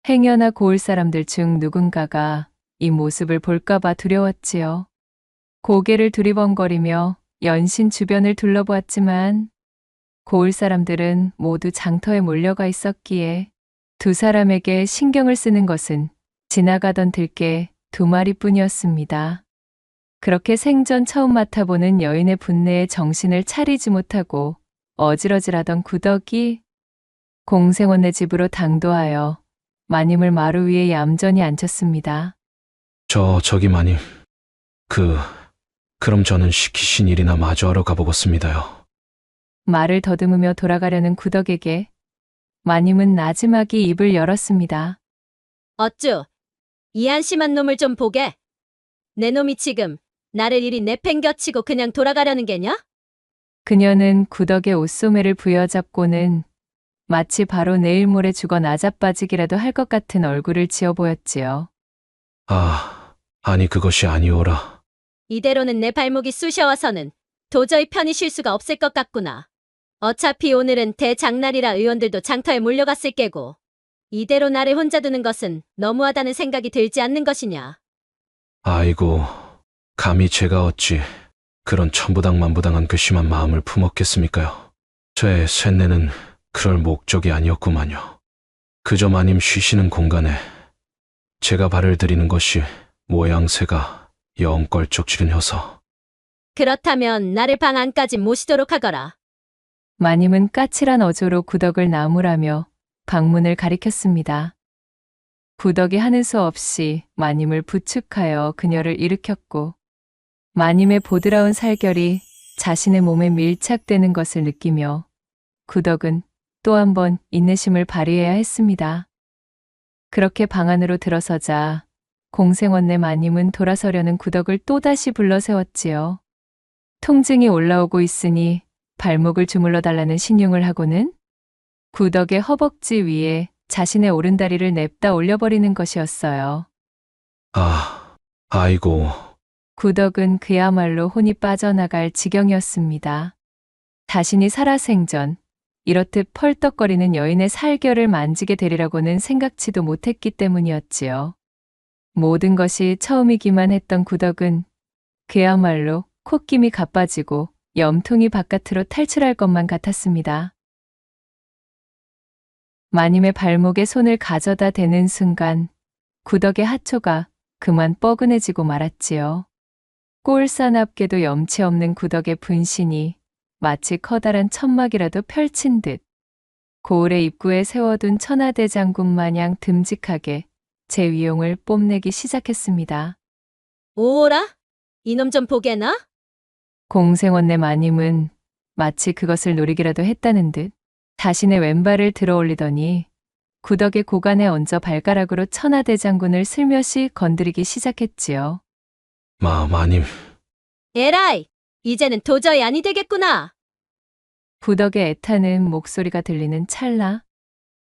행여나 고을 사람들 중 누군가가 이 모습을 볼까봐 두려웠지요. 고개를 두리번거리며 연신 주변을 둘러보았지만 고을 사람들은 모두 장터에 몰려가 있었기에 두 사람에게 신경을 쓰는 것은 지나가던 들개 2마리뿐이었습니다. 그렇게 생전 처음 맡아보는 여인의 분내에 정신을 차리지 못하고 어질어질하던 구덕이 공생원네 집으로 당도하여 마님을 마루 위에 얌전히 앉혔습니다. 저기 마님. 그럼 저는 시키신 일이나 마저 하러 가보겠습니다요. 말을 더듬으며 돌아가려는 구덕에게 마님은 나지막이 입을 열었습니다. 어쭈, 이 한심한 놈을 좀 보게. 내 놈이 지금 나를 이리 내팽겨치고 그냥 돌아가려는 게냐? 그녀는 구덕의 옷소매를 부여잡고는 마치 바로 내일 모레 죽어 나자빠지기라도 할 것 같은 얼굴을 지어 보였지요. 아니 그것이 아니오라. 이대로는 내 발목이 쑤셔와서는 도저히 편히 쉴 수가 없을 것 같구나. 어차피 오늘은 대장날이라 의원들도 장터에 몰려갔을 게고 이대로 나를 혼자 두는 것은 너무하다는 생각이 들지 않는 것이냐. 아이고, 감히 제가 어찌 그런 천부당만부당한 괘씸한 마음을 품었겠습니까요. 제 쇳내는 그럴 목적이 아니었구만요. 그저 마님 쉬시는 공간에 제가 발을 들이는 것이 모양새가 영 껄쩍지근해서. 그렇다면 나를 방 안까지 모시도록 하거라. 마님은 까칠한 어조로 구덕을 나무라며 방문을 가리켰습니다. 구덕이 하는 수 없이 마님을 부축하여 그녀를 일으켰고 마님의 보드라운 살결이 자신의 몸에 밀착되는 것을 느끼며 구덕은 또 한 번 인내심을 발휘해야 했습니다. 그렇게 방 안으로 들어서자 공생원내 마님은 돌아서려는 구덕을 또다시 불러 세웠지요. 통증이 올라오고 있으니 발목을 주물러 달라는 신용을 하고는 구덕의 허벅지 위에 자신의 오른다리를 냅다 올려버리는 것이었어요. 아이고. 구덕은 그야말로 혼이 빠져나갈 지경이었습니다. 자신이 살아생전 이렇듯 펄떡거리는 여인의 살결을 만지게 되리라고는 생각지도 못했기 때문이었지요. 모든 것이 처음이기만 했던 구덕은 그야말로 콧김이 가빠지고 염통이 바깥으로 탈출할 것만 같았습니다. 마님의 발목에 손을 가져다 대는 순간 구덕의 하초가 그만 뻐근해지고 말았지요. 꼴사납게도 염치 없는 구덕의 분신이 마치 커다란 천막이라도 펼친 듯 고을의 입구에 세워둔 천하대장군 마냥 듬직하게 제 위용을 뽐내기 시작했습니다. 오오라? 이놈 좀 보게나? 공생원내 마님은 마치 그것을 노리기라도 했다는 듯 자신의 왼발을 들어 올리더니 구덕의 고관에 얹어 발가락으로 천하대장군을 슬며시 건드리기 시작했지요. 마님, 에라이! 이제는 도저히 아니 되겠구나. 구덕의 애타는 목소리가 들리는 찰나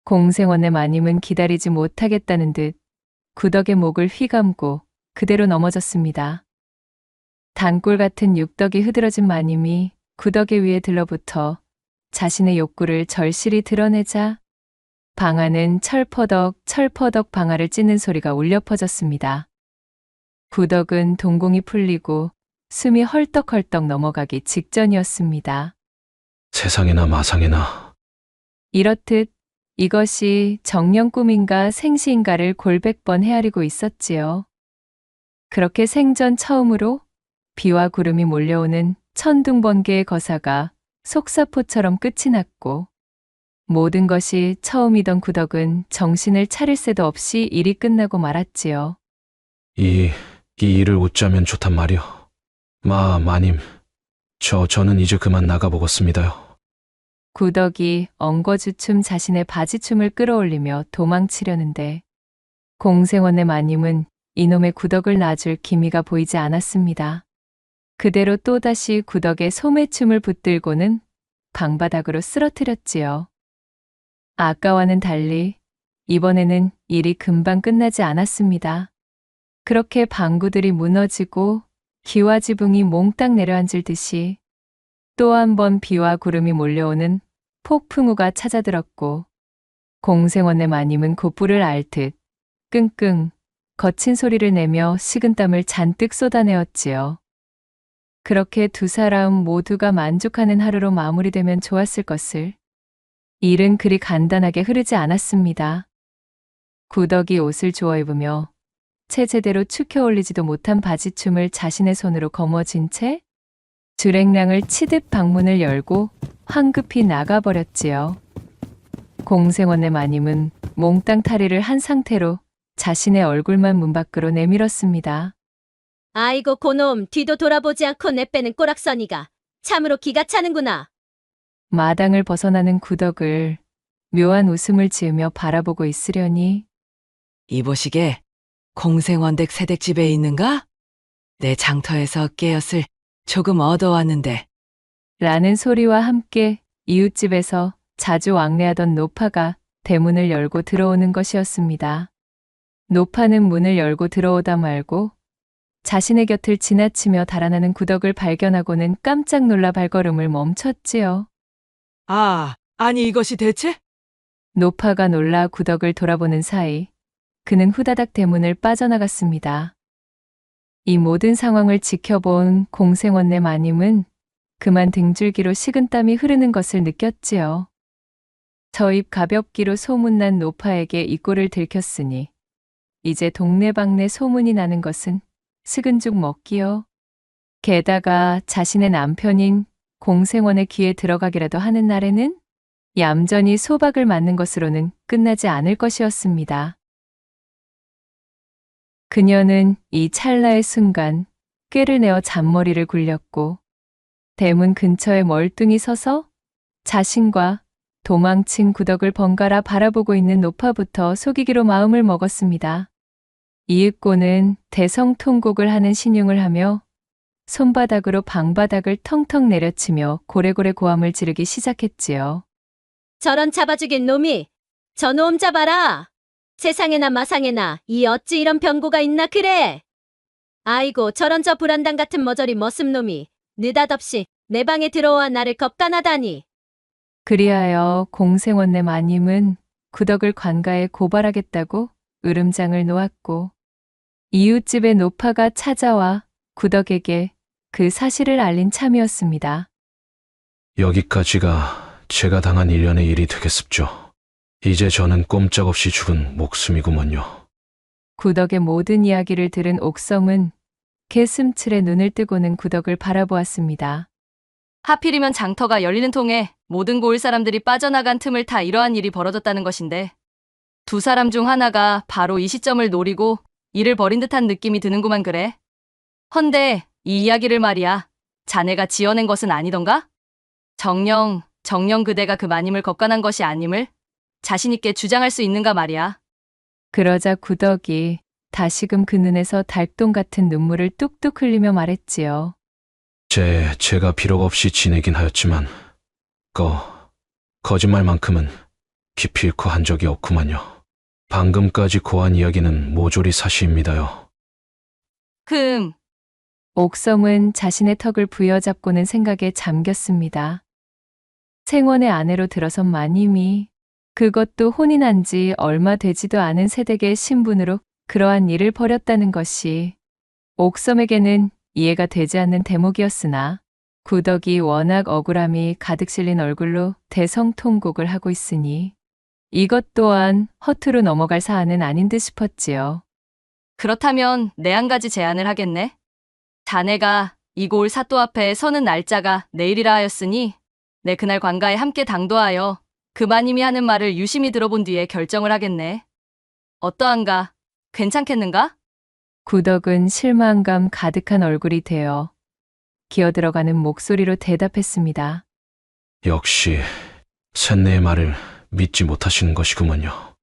공생원의 마님은 기다리지 못하겠다는 듯 구덕의 목을 휘감고 그대로 넘어졌습니다. 단골 같은 육덕이 흐드러진 마님이 구덕의 위에 들러붙어 자신의 욕구를 절실히 드러내자 방 안은 철퍼덕 방아를 찢는 소리가 울려 퍼졌습니다. 구덕은 동공이 풀리고 숨이 헐떡헐떡 넘어가기 직전이었습니다. 세상에나 마상에나. 이렇듯 이것이 정령 꿈인가 생시인가를 골백번 헤아리고 있었지요. 그렇게 생전 처음으로 비와 구름이 몰려오는 천둥번개의 거사가 속사포처럼 끝이 났고 모든 것이 처음이던 구덕은 정신을 차릴 새도 없이 일이 끝나고 말았지요. 이 일을 웃자면 좋단 말이오. 마님, 저는 이제 그만 나가보겠습니다요. 구덕이 엉거주춤 자신의 바지춤을 끌어올리며 도망치려는데 공생원의 마님은 이놈의 구덕을 놔줄 기미가 보이지 않았습니다. 그대로 또다시 구덕의 소매춤을 붙들고는 방바닥으로 쓰러뜨렸지요. 아까와는 달리 이번에는 일이 금방 끝나지 않았습니다. 그렇게 방구들이 무너지고 기와 지붕이 몽땅 내려앉을 듯이 또 한 번 비와 구름이 몰려오는 폭풍우가 찾아들었고 공생원의 마님은 곧불을 앓듯 끙끙 거친 소리를 내며 식은땀을 잔뜩 쏟아내었지요. 그렇게 두 사람 모두가 만족하는 하루로 마무리되면 좋았을 것을 일은 그리 간단하게 흐르지 않았습니다. 구덕이 옷을 주워 입으며 채 제대로 축혀 올리지도 못한 바지춤을 자신의 손으로 거머쥔 채 주랭랑을 치듯 방문을 열고 황급히 나가버렸지요. 공생원의 마님은 몽땅 탈의를 한 상태로 자신의 얼굴만 문 밖으로 내밀었습니다. 아이고 고놈 뒤도 돌아보지 않고 내빼는 꼬락서니가 참으로 기가 차는구나. 마당을 벗어나는 구덕을 묘한 웃음을 지으며 바라보고 있으려니 이보시게 공생원댁 새댁집에 있는가? 내 장터에서 깨엇을 조금 얻어왔는데. 라는 소리와 함께 이웃집에서 자주 왕래하던 노파가 대문을 열고 들어오는 것이었습니다. 노파는 문을 열고 들어오다 말고 자신의 곁을 지나치며 달아나는 구덕을 발견하고는 깜짝 놀라 발걸음을 멈췄지요. 아니 이것이 대체? 노파가 놀라 구덕을 돌아보는 사이 그는 후다닥 대문을 빠져나갔습니다. 이 모든 상황을 지켜본 공생원내 마님은 그만 등줄기로 식은땀이 흐르는 것을 느꼈지요. 저 입 가볍기로 소문난 노파에게 이 꼴을 들켰으니 이제 동네방네 소문이 나는 것은 식은 죽 먹기요. 게다가 자신의 남편인 공생원의 귀에 들어가기라도 하는 날에는 얌전히 소박을 맞는 것으로는 끝나지 않을 것이었습니다. 그녀는 이 찰나의 순간 꾀를 내어 잔머리를 굴렸고 대문 근처에 멀뚱히 서서 자신과 도망친 구덕을 번갈아 바라보고 있는 노파부터 속이기로 마음을 먹었습니다. 이윽고는 대성통곡을 하는 신용을 하며 손바닥으로 방바닥을 텅텅 내려치며 고래고래 고함을 지르기 시작했지요. 저런 잡아 죽인 놈이 저놈 잡아라. 세상에나 마상에나 이 어찌 이런 병고가 있나 그래. 아이고 저런 저 불안당 같은 머저리 머슴놈이 느닷없이 내 방에 들어와 나를 겁간하다니. 그리하여 공생원내 마님은 구덕을 관가에 고발하겠다고 으름장을 놓았고 이웃집의 노파가 찾아와 구덕에게 그 사실을 알린 참이었습니다. 여기까지가 제가 당한 일련의 일이 되겠습죠. 이제 저는 꼼짝없이 죽은 목숨이구먼요. 구덕의 모든 이야기를 들은 옥섬은 개슴츠레 눈을 뜨고는 구덕을 바라보았습니다. 하필이면 장터가 열리는 통에 모든 고을 사람들이 빠져나간 틈을 타 이러한 일이 벌어졌다는 것인데 두 사람 중 하나가 바로 이 시점을 노리고 일을 벌인 듯한 느낌이 드는구만 그래. 헌데 이 이야기를 말이야. 자네가 지어낸 것은 아니던가? 정녕 그대가 그 마님을 겁간한 것이 아님을 자신있게 주장할 수 있는가 말이야. 그러자 구덕이 다시금 그 눈에서 달동 같은 눈물을 뚝뚝 흘리며 말했지요. 제가 비록 없이 지내긴 하였지만 거짓말만큼은 깊이 잃고 한 적이 없구만요. 방금까지 고한 이야기는 모조리 사실입니다요. 옥섬은 자신의 턱을 부여잡고는 생각에 잠겼습니다. 생원의 아내로 들어선 마님이 그것도 혼인한 지 얼마 되지도 않은 새댁의 신분으로 그러한 일을 벌였다는 것이 옥섬에게는 이해가 되지 않는 대목이었으나 구덕이 워낙 억울함이 가득 실린 얼굴로 대성통곡을 하고 있으니 이것 또한 허투루 넘어갈 사안은 아닌 듯 싶었지요. 그렇다면 내 한 가지 제안을 하겠네. 자네가 이 고을 사또 앞에 서는 날짜가 내일이라 하였으니 내 그날 관가에 함께 당도하여 그 마님이 하는 말을 유심히 들어본 뒤에 결정을 하겠네. 어떠한가? 괜찮겠는가? 구덕은 실망감 가득한 얼굴이 되어 기어들어가는 목소리로 대답했습니다. 역시 셋내의 말을 믿지 못하시는 것이구먼요.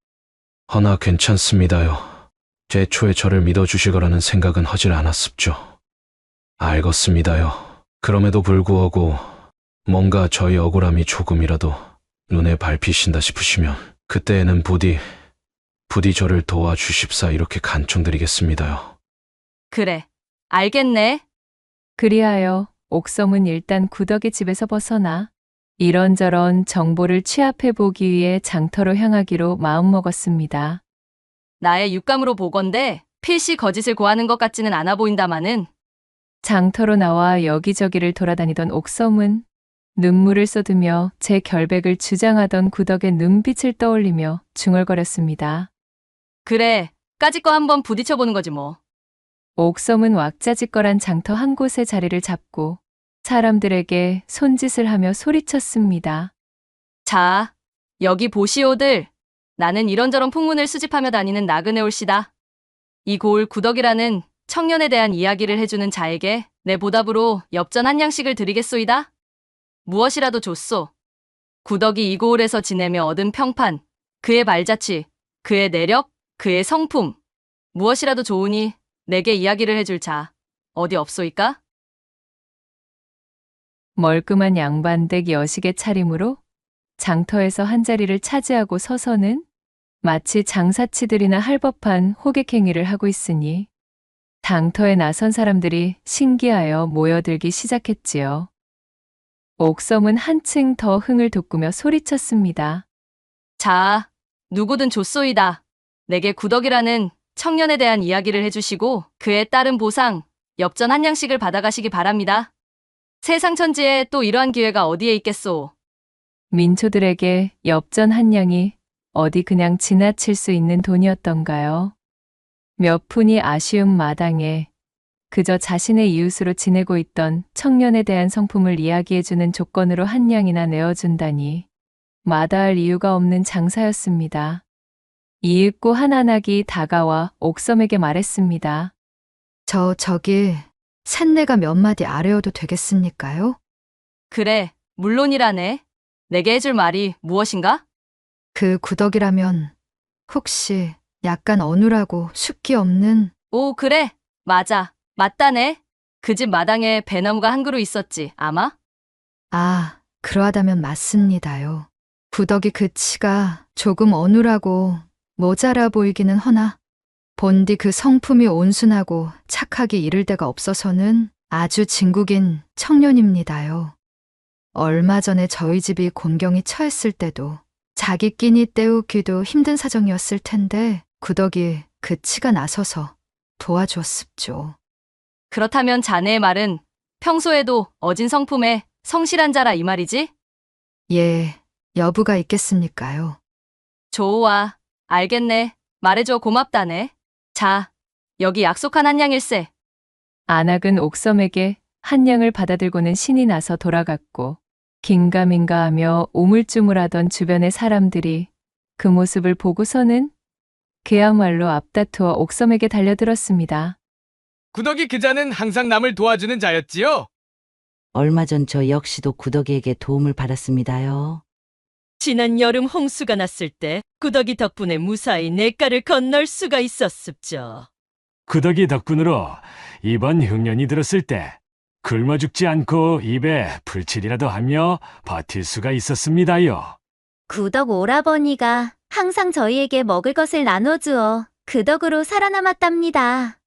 허나 괜찮습니다요. 제초에 저를 믿어주실 거라는 생각은 하질 않았습죠. 알겠습니다요. 그럼에도 불구하고 뭔가 저희 억울함이 조금이라도 눈에 밟히신다 싶으시면 그때에는 부디 저를 도와주십사 이렇게 간청드리겠습니다요. 그래, 알겠네. 그리하여 옥섬은 일단 구덕의 집에서 벗어나 이런저런 정보를 취합해보기 위해 장터로 향하기로 마음먹었습니다. 나의 육감으로 보건대 필시 거짓을 고하는 것 같지는 않아 보인다마는 장터로 나와 여기저기를 돌아다니던 옥섬은 눈물을 쏟으며 제 결백을 주장하던 구덕의 눈빛을 떠올리며 중얼거렸습니다. 그래, 까짓 거 한번 부딪혀보는 거지 뭐. 옥섬은 왁자지껄한 장터 한 곳에 자리를 잡고 사람들에게 손짓을 하며 소리쳤습니다. 자, 여기 보시오들. 나는 이런저런 풍문을 수집하며 다니는 나그네 올시다. 이 고을 구덕이라는 청년에 대한 이야기를 해주는 자에게 내 보답으로 엽전 한 양씩을 드리겠소이다. 무엇이라도 줬소. 구덕이 이 고을에서 지내며 얻은 평판, 그의 발자취, 그의 내력, 그의 성품, 무엇이라도 좋으니 내게 이야기를 해줄 자, 어디 없소이까? 멀끔한 양반댁 여식의 차림으로 장터에서 한자리를 차지하고 서서는 마치 장사치들이나 할 법한 호객행위를 하고 있으니 장터에 나선 사람들이 신기하여 모여들기 시작했지요. 옥섬은 한층 더 흥을 돋구며 소리쳤습니다. 자, 누구든 좋소이다. 내게 구덕이라는 청년에 대한 이야기를 해주시고 그에 따른 보상, 엽전 한 양씩을 받아가시기 바랍니다. 세상 천지에 또 이러한 기회가 어디에 있겠소. 민초들에게 엽전 한 양이 어디 그냥 지나칠 수 있는 돈이었던가요? 몇 푼이 아쉬운 마당에 그저 자신의 이웃으로 지내고 있던 청년에 대한 성품을 이야기해주는 조건으로 한 양이나 내어준다니 마다할 이유가 없는 장사였습니다. 이윽고 한 한학이 다가와 옥섬에게 말했습니다. 저기 쇳내가 몇 마디 아뢰어도 되겠습니까요? 그래, 물론이라네. 내게 해줄 말이 무엇인가? 그 구덕이라면 혹시 약간 어눌하고 숫기 없는 오, 그래. 맞아. 맞다네. 그 집 마당에 배나무가 한 그루 있었지, 아마? 아, 그러하다면 맞습니다요. 구덕이 그 치가 조금 어눌하고 모자라 보이기는 허나 본디 그 성품이 온순하고 착하기 이를 데가 없어서는 아주 진국인 청년입니다요. 얼마 전에 저희 집이 곤경이 처했을 때도 자기 끼니 때우기도 힘든 사정이었을 텐데 구덕이 그 치가 나서서 도와주었습죠. 그렇다면 자네의 말은 평소에도 어진 성품에 성실한 자라 이 말이지? 예, 여부가 있겠습니까요? 좋아. 알겠네. 말해줘 고맙다네. 자, 여기 약속한 한량일세. 안악은 옥섬에게 한량을 받아들고는 신이 나서 돌아갔고 긴가민가하며 우물쭈물하던 주변의 사람들이 그 모습을 보고서는 그야말로 앞다투어 옥섬에게 달려들었습니다. 구덕이 그자는 항상 남을 도와주는 자였지요? 얼마 전 저 역시도 구덕이에게 도움을 받았습니다요. 지난 여름 홍수가 났을 때 구덕이 덕분에 무사히 냇가를 건널 수가 있었습죠. 구덕이 덕분으로 이번 흉년이 들었을 때 굶어 죽지 않고 입에 풀칠이라도 하며 버틸 수가 있었습니다요. 구덕 오라버니가 항상 저희에게 먹을 것을 나눠주어 그 덕으로 살아남았답니다.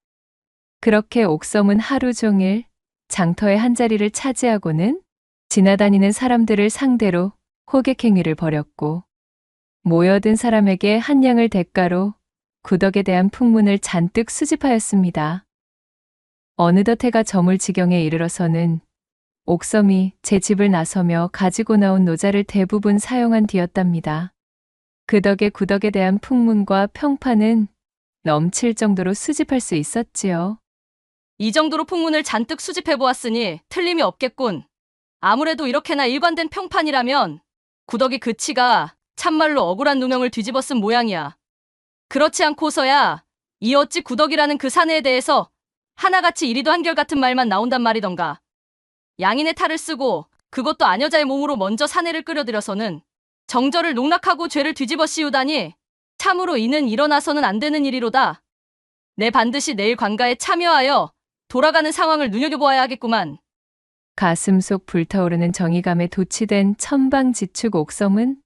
그렇게 옥섬은 하루 종일 장터의 한자리를 차지하고는 지나다니는 사람들을 상대로 호객행위를 벌였고 모여든 사람에게 한량을 대가로 구덕에 대한 풍문을 잔뜩 수집하였습니다. 어느덧 해가 저물 지경에 이르러서는 옥섬이 제 집을 나서며 가지고 나온 노자를 대부분 사용한 뒤였답니다. 그 덕에 구덕에 대한 풍문과 평판은 넘칠 정도로 수집할 수 있었지요. 이 정도로 풍문을 잔뜩 수집해보았으니 틀림이 없겠군. 아무래도 이렇게나 일관된 평판이라면 구덕이 그 치가 참말로 억울한 누명을 뒤집어 쓴 모양이야. 그렇지 않고서야 이 어찌 구덕이라는 그 사내에 대해서 하나같이 이리도 한결같은 말만 나온단 말이던가. 양인의 탈을 쓰고 그것도 아녀자의 몸으로 먼저 사내를 끌어들여서는 정절을 농락하고 죄를 뒤집어 씌우다니 참으로 이는 일어나서는 안 되는 일이로다. 내 반드시 내일 관가에 참여하여 돌아가는 상황을 눈여겨보아야 하겠구만. 가슴 속 불타오르는 정의감에 도취된 천방지축 옥섬은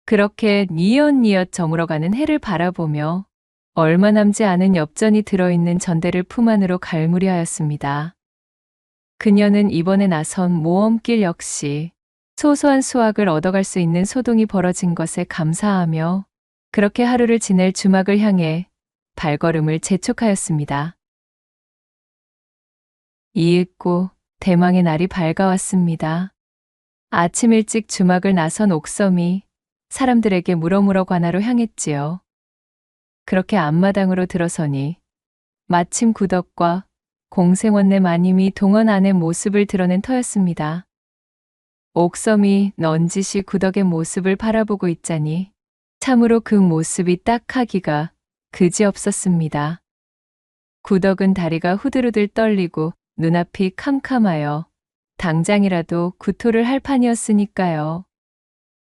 그렇게 뉘엿뉘엿 저물어가는 해를 바라보며 얼마 남지 않은 엽전이 들어있는 전대를 품 안으로 갈무리하였습니다. 그녀는 이번에 나선 모험길 역시 소소한 수확을 얻어갈 수 있는 소동이 벌어진 것에 감사하며 그렇게 하루를 지낼 주막을 향해 발걸음을 재촉하였습니다. 이윽고 대망의 날이 밝아왔습니다. 아침 일찍 주막을 나선 옥섬이 사람들에게 물어물어 관하로 향했지요. 그렇게 앞마당으로 들어서니 마침 구덕과 공생원내 마님이 동원 안의 모습을 드러낸 터였습니다. 옥섬이 넌지시 구덕의 모습을 바라보고 있자니 참으로 그 모습이 딱하기가 그지없었습니다. 구덕은 다리가 후들후들 떨리고 눈앞이 캄캄하여 당장이라도 구토를 할 판이었으니까요.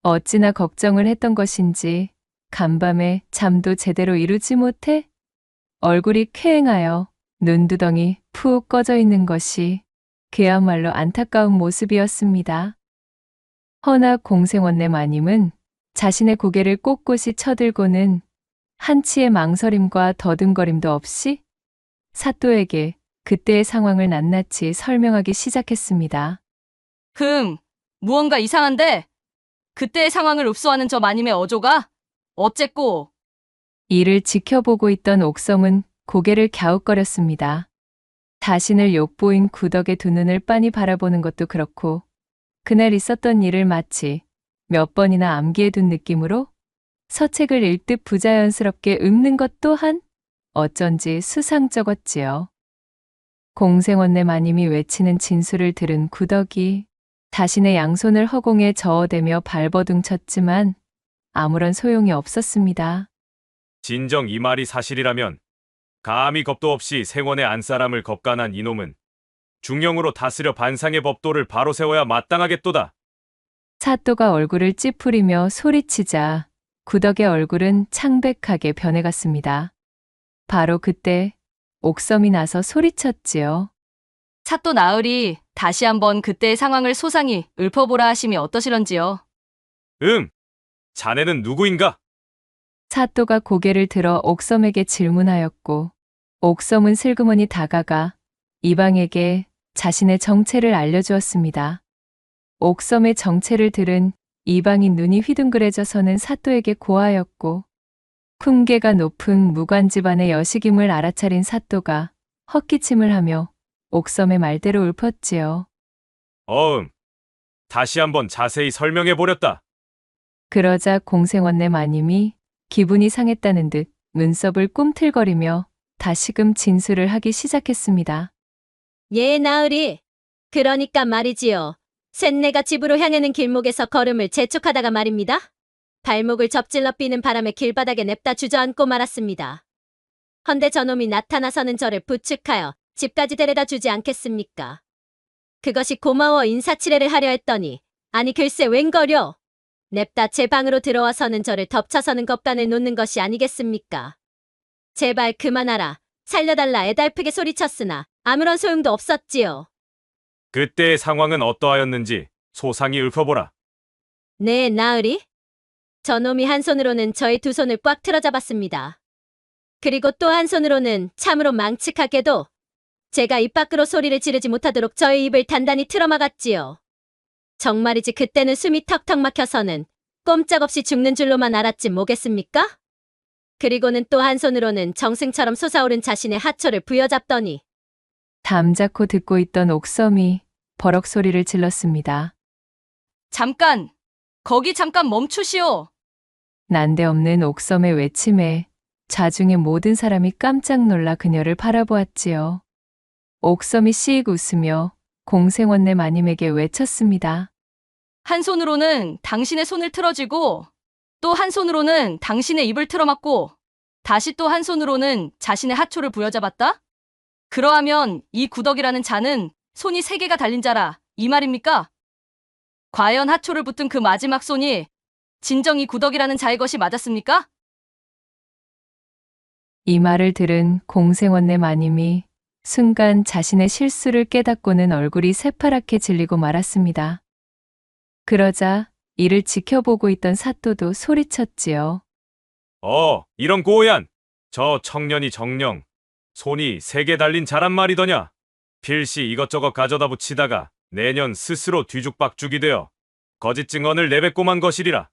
어찌나 걱정을 했던 것인지 간밤에 잠도 제대로 이루지 못해 얼굴이 쾌행하여 눈두덩이 푹 꺼져 있는 것이 그야말로 안타까운 모습이었습니다. 허나 공생원내 마님은 자신의 고개를 꼿꼿이 쳐들고는 한치의 망설임과 더듬거림도 없이 사또에게 그때의 상황을 낱낱이 설명하기 시작했습니다. 무언가 이상한데? 그때의 상황을 읍소하는 저 마님의 어조가? 어쨌고? 이를 지켜보고 있던 옥섬은 고개를 갸웃거렸습니다. 자신을 욕보인 구덕의 두 눈을 빤히 바라보는 것도 그렇고 그날 있었던 일을 마치 몇 번이나 암기해둔 느낌으로 서책을 읽듯 부자연스럽게 읊는 것 또한 어쩐지 수상쩍었지요. 공생원내 마님이 외치는 진술을 들은 구덕이 자신의 양손을 허공에 저어대며 발버둥 쳤지만 아무런 소용이 없었습니다. 진정 이 말이 사실이라면 감히 겁도 없이 생원의 안사람을 겁간한 이놈은 중령으로 다스려 반상의 법도를 바로 세워야 마땅하겠도다. 사또가 얼굴을 찌푸리며 소리치자 구덕의 얼굴은 창백하게 변해갔습니다. 바로 그때 옥섬이 나서 소리쳤지요. 사또 나으리 다시 한번 그때의 상황을 소상히 읊어보라 하심이 어떠시런지요? 자네는 누구인가? 사또가 고개를 들어 옥섬에게 질문하였고 옥섬은 슬그머니 다가가 이방에게 자신의 정체를 알려주었습니다. 옥섬의 정체를 들은 이방인 눈이 휘둥그레져서는 사또에게 고하였고 품계가 높은 무관 집안의 여식임을 알아차린 사또가 헛기침을 하며 옥섬의 말대로 읊었지요. 다시 한번 자세히 설명해 보렸다. 그러자 공생원내 마님이 기분이 상했다는 듯 눈썹을 꿈틀거리며 다시금 진술을 하기 시작했습니다. 예, 나으리. 그러니까 말이지요. 셋내가 집으로 향하는 길목에서 걸음을 재촉하다가 말입니다. 발목을 접질러 삐는 바람에 길바닥에 냅다 주저앉고 말았습니다. 헌데 저놈이 나타나서는 저를 부축하여 집까지 데려다 주지 않겠습니까? 그것이 고마워 인사치레를 하려 했더니 아니 글쎄 웬거려. 냅다 제 방으로 들어와서는 저를 덮쳐서는 겁간을 놓는 것이 아니겠습니까? 제발 그만하라. 살려달라 애달프게 소리쳤으나 아무런 소용도 없었지요. 그때의 상황은 어떠하였는지 소상히 읊어보라. 네, 나으리. 저놈이 한 손으로는 저의 두 손을 꽉 틀어잡았습니다. 그리고 또 한 손으로는 참으로 망측하게도 제가 입 밖으로 소리를 지르지 못하도록 저의 입을 단단히 틀어막았지요. 정말이지 그때는 숨이 턱턱 막혀서는 꼼짝없이 죽는 줄로만 알았지 뭐겠습니까? 그리고는 또 한 손으로는 정승처럼 솟아오른 자신의 하초를 부여잡더니 담자코 듣고 있던 옥섬이 버럭 소리를 질렀습니다. 잠깐! 거기 잠깐 멈추시오! 난데없는 옥섬의 외침에 좌중의 모든 사람이 깜짝 놀라 그녀를 바라보았지요. 옥섬이 씩 웃으며 공생원내 마님에게 외쳤습니다. 한 손으로는 당신의 손을 틀어쥐고 또 한 손으로는 당신의 입을 틀어막고 다시 또 한 손으로는 자신의 하초를 부여잡았다? 그러하면 이 구덕이라는 자는 손이 3개가 달린 자라 이 말입니까? 과연 하초를 붙은 그 마지막 손이 진정 이 구덕이라는 자의 것이 맞았습니까? 이 말을 들은 공생원내 마님이 순간 자신의 실수를 깨닫고는 얼굴이 새파랗게 질리고 말았습니다. 그러자 이를 지켜보고 있던 사또도 소리쳤지요. 이런 고얀! 저 청년이 정녕 손이 3개 달린 자란 말이더냐? 필시 이것저것 가져다 붙이다가 내년 스스로 뒤죽박죽이 되어 거짓 증언을 내뱉고만 것이리라.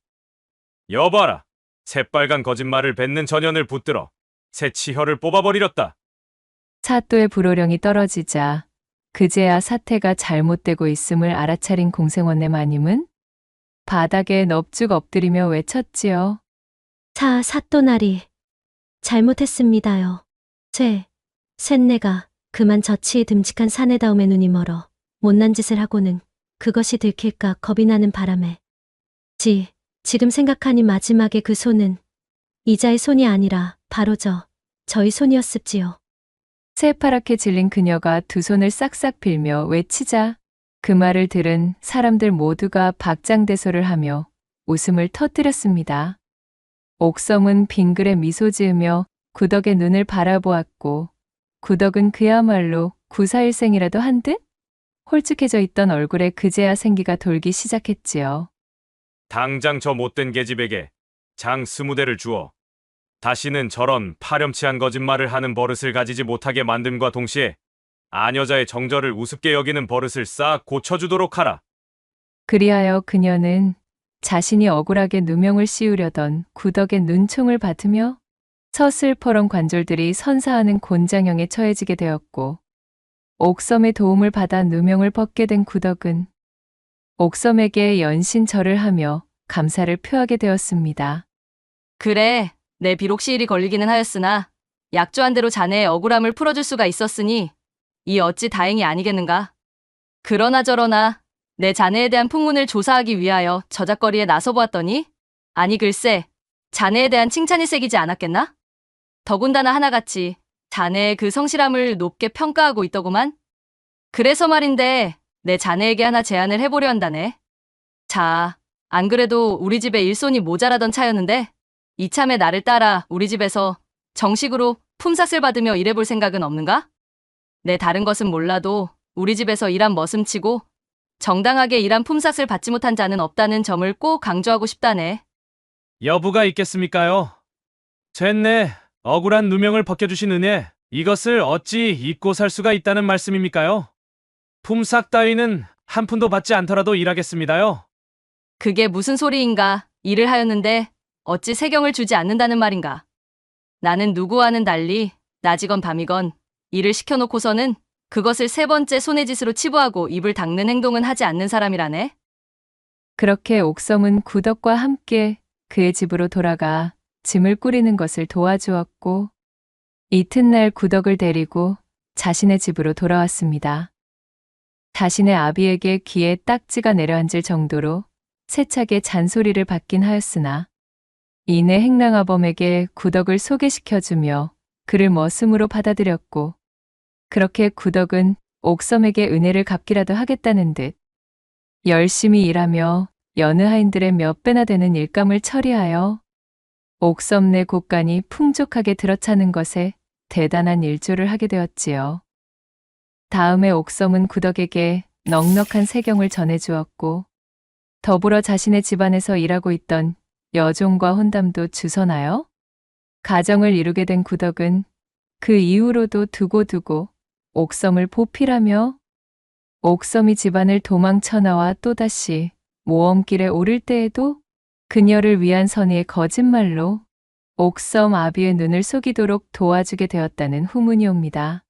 여봐라, 새빨간 거짓말을 뱉는 전현을 붙들어 새 치혀를 뽑아버리렸다. 사또의 불호령이 떨어지자 그제야 사태가 잘못되고 있음을 알아차린 공생원내 마님은 바닥에 넙죽 엎드리며 외쳤지요. 사또나리, 잘못했습니다요. 셋내가 그만 저치의 듬직한 사내다움에 눈이 멀어 못난 짓을 하고는 그것이 들킬까 겁이 나는 바람에 지금 생각하니 마지막에 그 손은 이자의 손이 아니라 바로 저희 손이었습지요. 새파랗게 질린 그녀가 두 손을 싹싹 빌며 외치자 그 말을 들은 사람들 모두가 박장대소를 하며 웃음을 터뜨렸습니다. 옥섬은 빙그레 미소 지으며 구덕의 눈을 바라보았고 구덕은 그야말로 구사일생이라도 한 듯 홀쭉해져 있던 얼굴에 그제야 생기가 돌기 시작했지요. 당장 저 못된 계집에게 장 20대를 주어 다시는 저런 파렴치한 거짓말을 하는 버릇을 가지지 못하게 만듦과 동시에 아녀자의 정절을 우습게 여기는 버릇을 싹 고쳐주도록 하라. 그리하여 그녀는 자신이 억울하게 누명을 씌우려던 구덕의 눈총을 받으며 서슬퍼런 관졸들이 선사하는 곤장형에 처해지게 되었고 옥섬의 도움을 받아 누명을 벗게 된 구덕은 옥섬에게 연신절을 하며 감사를 표하게 되었습니다. 그래, 내 비록 시일이 걸리기는 하였으나 약조한 대로 자네의 억울함을 풀어줄 수가 있었으니 이 어찌 다행이 아니겠는가. 그러나 저러나 내 자네에 대한 풍문을 조사하기 위하여 저작거리에 나서보았더니 아니 글쎄 자네에 대한 칭찬이 새기지 않았겠나? 더군다나 하나같이 자네의 그 성실함을 높게 평가하고 있더구만. 그래서 말인데 내 자네에게 하나 제안을 해보려 한다네. 자, 안 그래도 우리 집에 일손이 모자라던 차였는데 이참에 나를 따라 우리 집에서 정식으로 품삯을 받으며 일해볼 생각은 없는가? 내 다른 것은 몰라도 우리 집에서 일한 머슴치고 정당하게 일한 품삯을 받지 못한 자는 없다는 점을 꼭 강조하고 싶다네. 여부가 있겠습니까요? 셋내 억울한 누명을 벗겨주신 은혜, 이것을 어찌 잊고 살 수가 있다는 말씀입니까요? 품삯 따위는 한 푼도 받지 않더라도 일하겠습니다요. 그게 무슨 소리인가? 일을 하였는데 어찌 세경을 주지 않는다는 말인가? 나는 누구와는 달리 낮이건 밤이건 일을 시켜놓고서는 그것을 3번째 손의 짓으로 치부하고 입을 닦는 행동은 하지 않는 사람이라네. 그렇게 옥섬은 구덕과 함께 그의 집으로 돌아가 짐을 꾸리는 것을 도와주었고 이튿날 구덕을 데리고 자신의 집으로 돌아왔습니다. 자신의 아비에게 귀에 딱지가 내려앉을 정도로 세차게 잔소리를 받긴 하였으나 이내 행랑아범에게 구덕을 소개시켜주며 그를 머슴으로 받아들였고 그렇게 구덕은 옥섬에게 은혜를 갚기라도 하겠다는 듯 열심히 일하며 여느 하인들의 몇 배나 되는 일감을 처리하여 옥섬 내 곳간이 풍족하게 들어차는 것에 대단한 일조를 하게 되었지요. 다음에 옥섬은 구덕에게 넉넉한 세경을 전해주었고 더불어 자신의 집안에서 일하고 있던 여종과 혼담도 주선하여 가정을 이루게 된 구덕은 그 이후로도 두고두고 옥섬을 보필하며 옥섬이 집안을 도망쳐 나와 또다시 모험길에 오를 때에도 그녀를 위한 선의의 거짓말로 옥섬 아비의 눈을 속이도록 도와주게 되었다는 후문이 옵니다.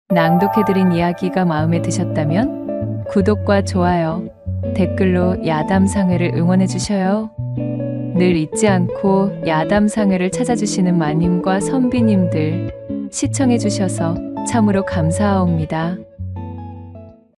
낭독해드린 이야기가 마음에 드셨다면 구독과 좋아요, 댓글로 야담상회를 응원해 주셔요. 늘 잊지 않고 야담상회를 찾아주시는 마님과 선비님들 시청해 주셔서 참으로 감사하옵니다.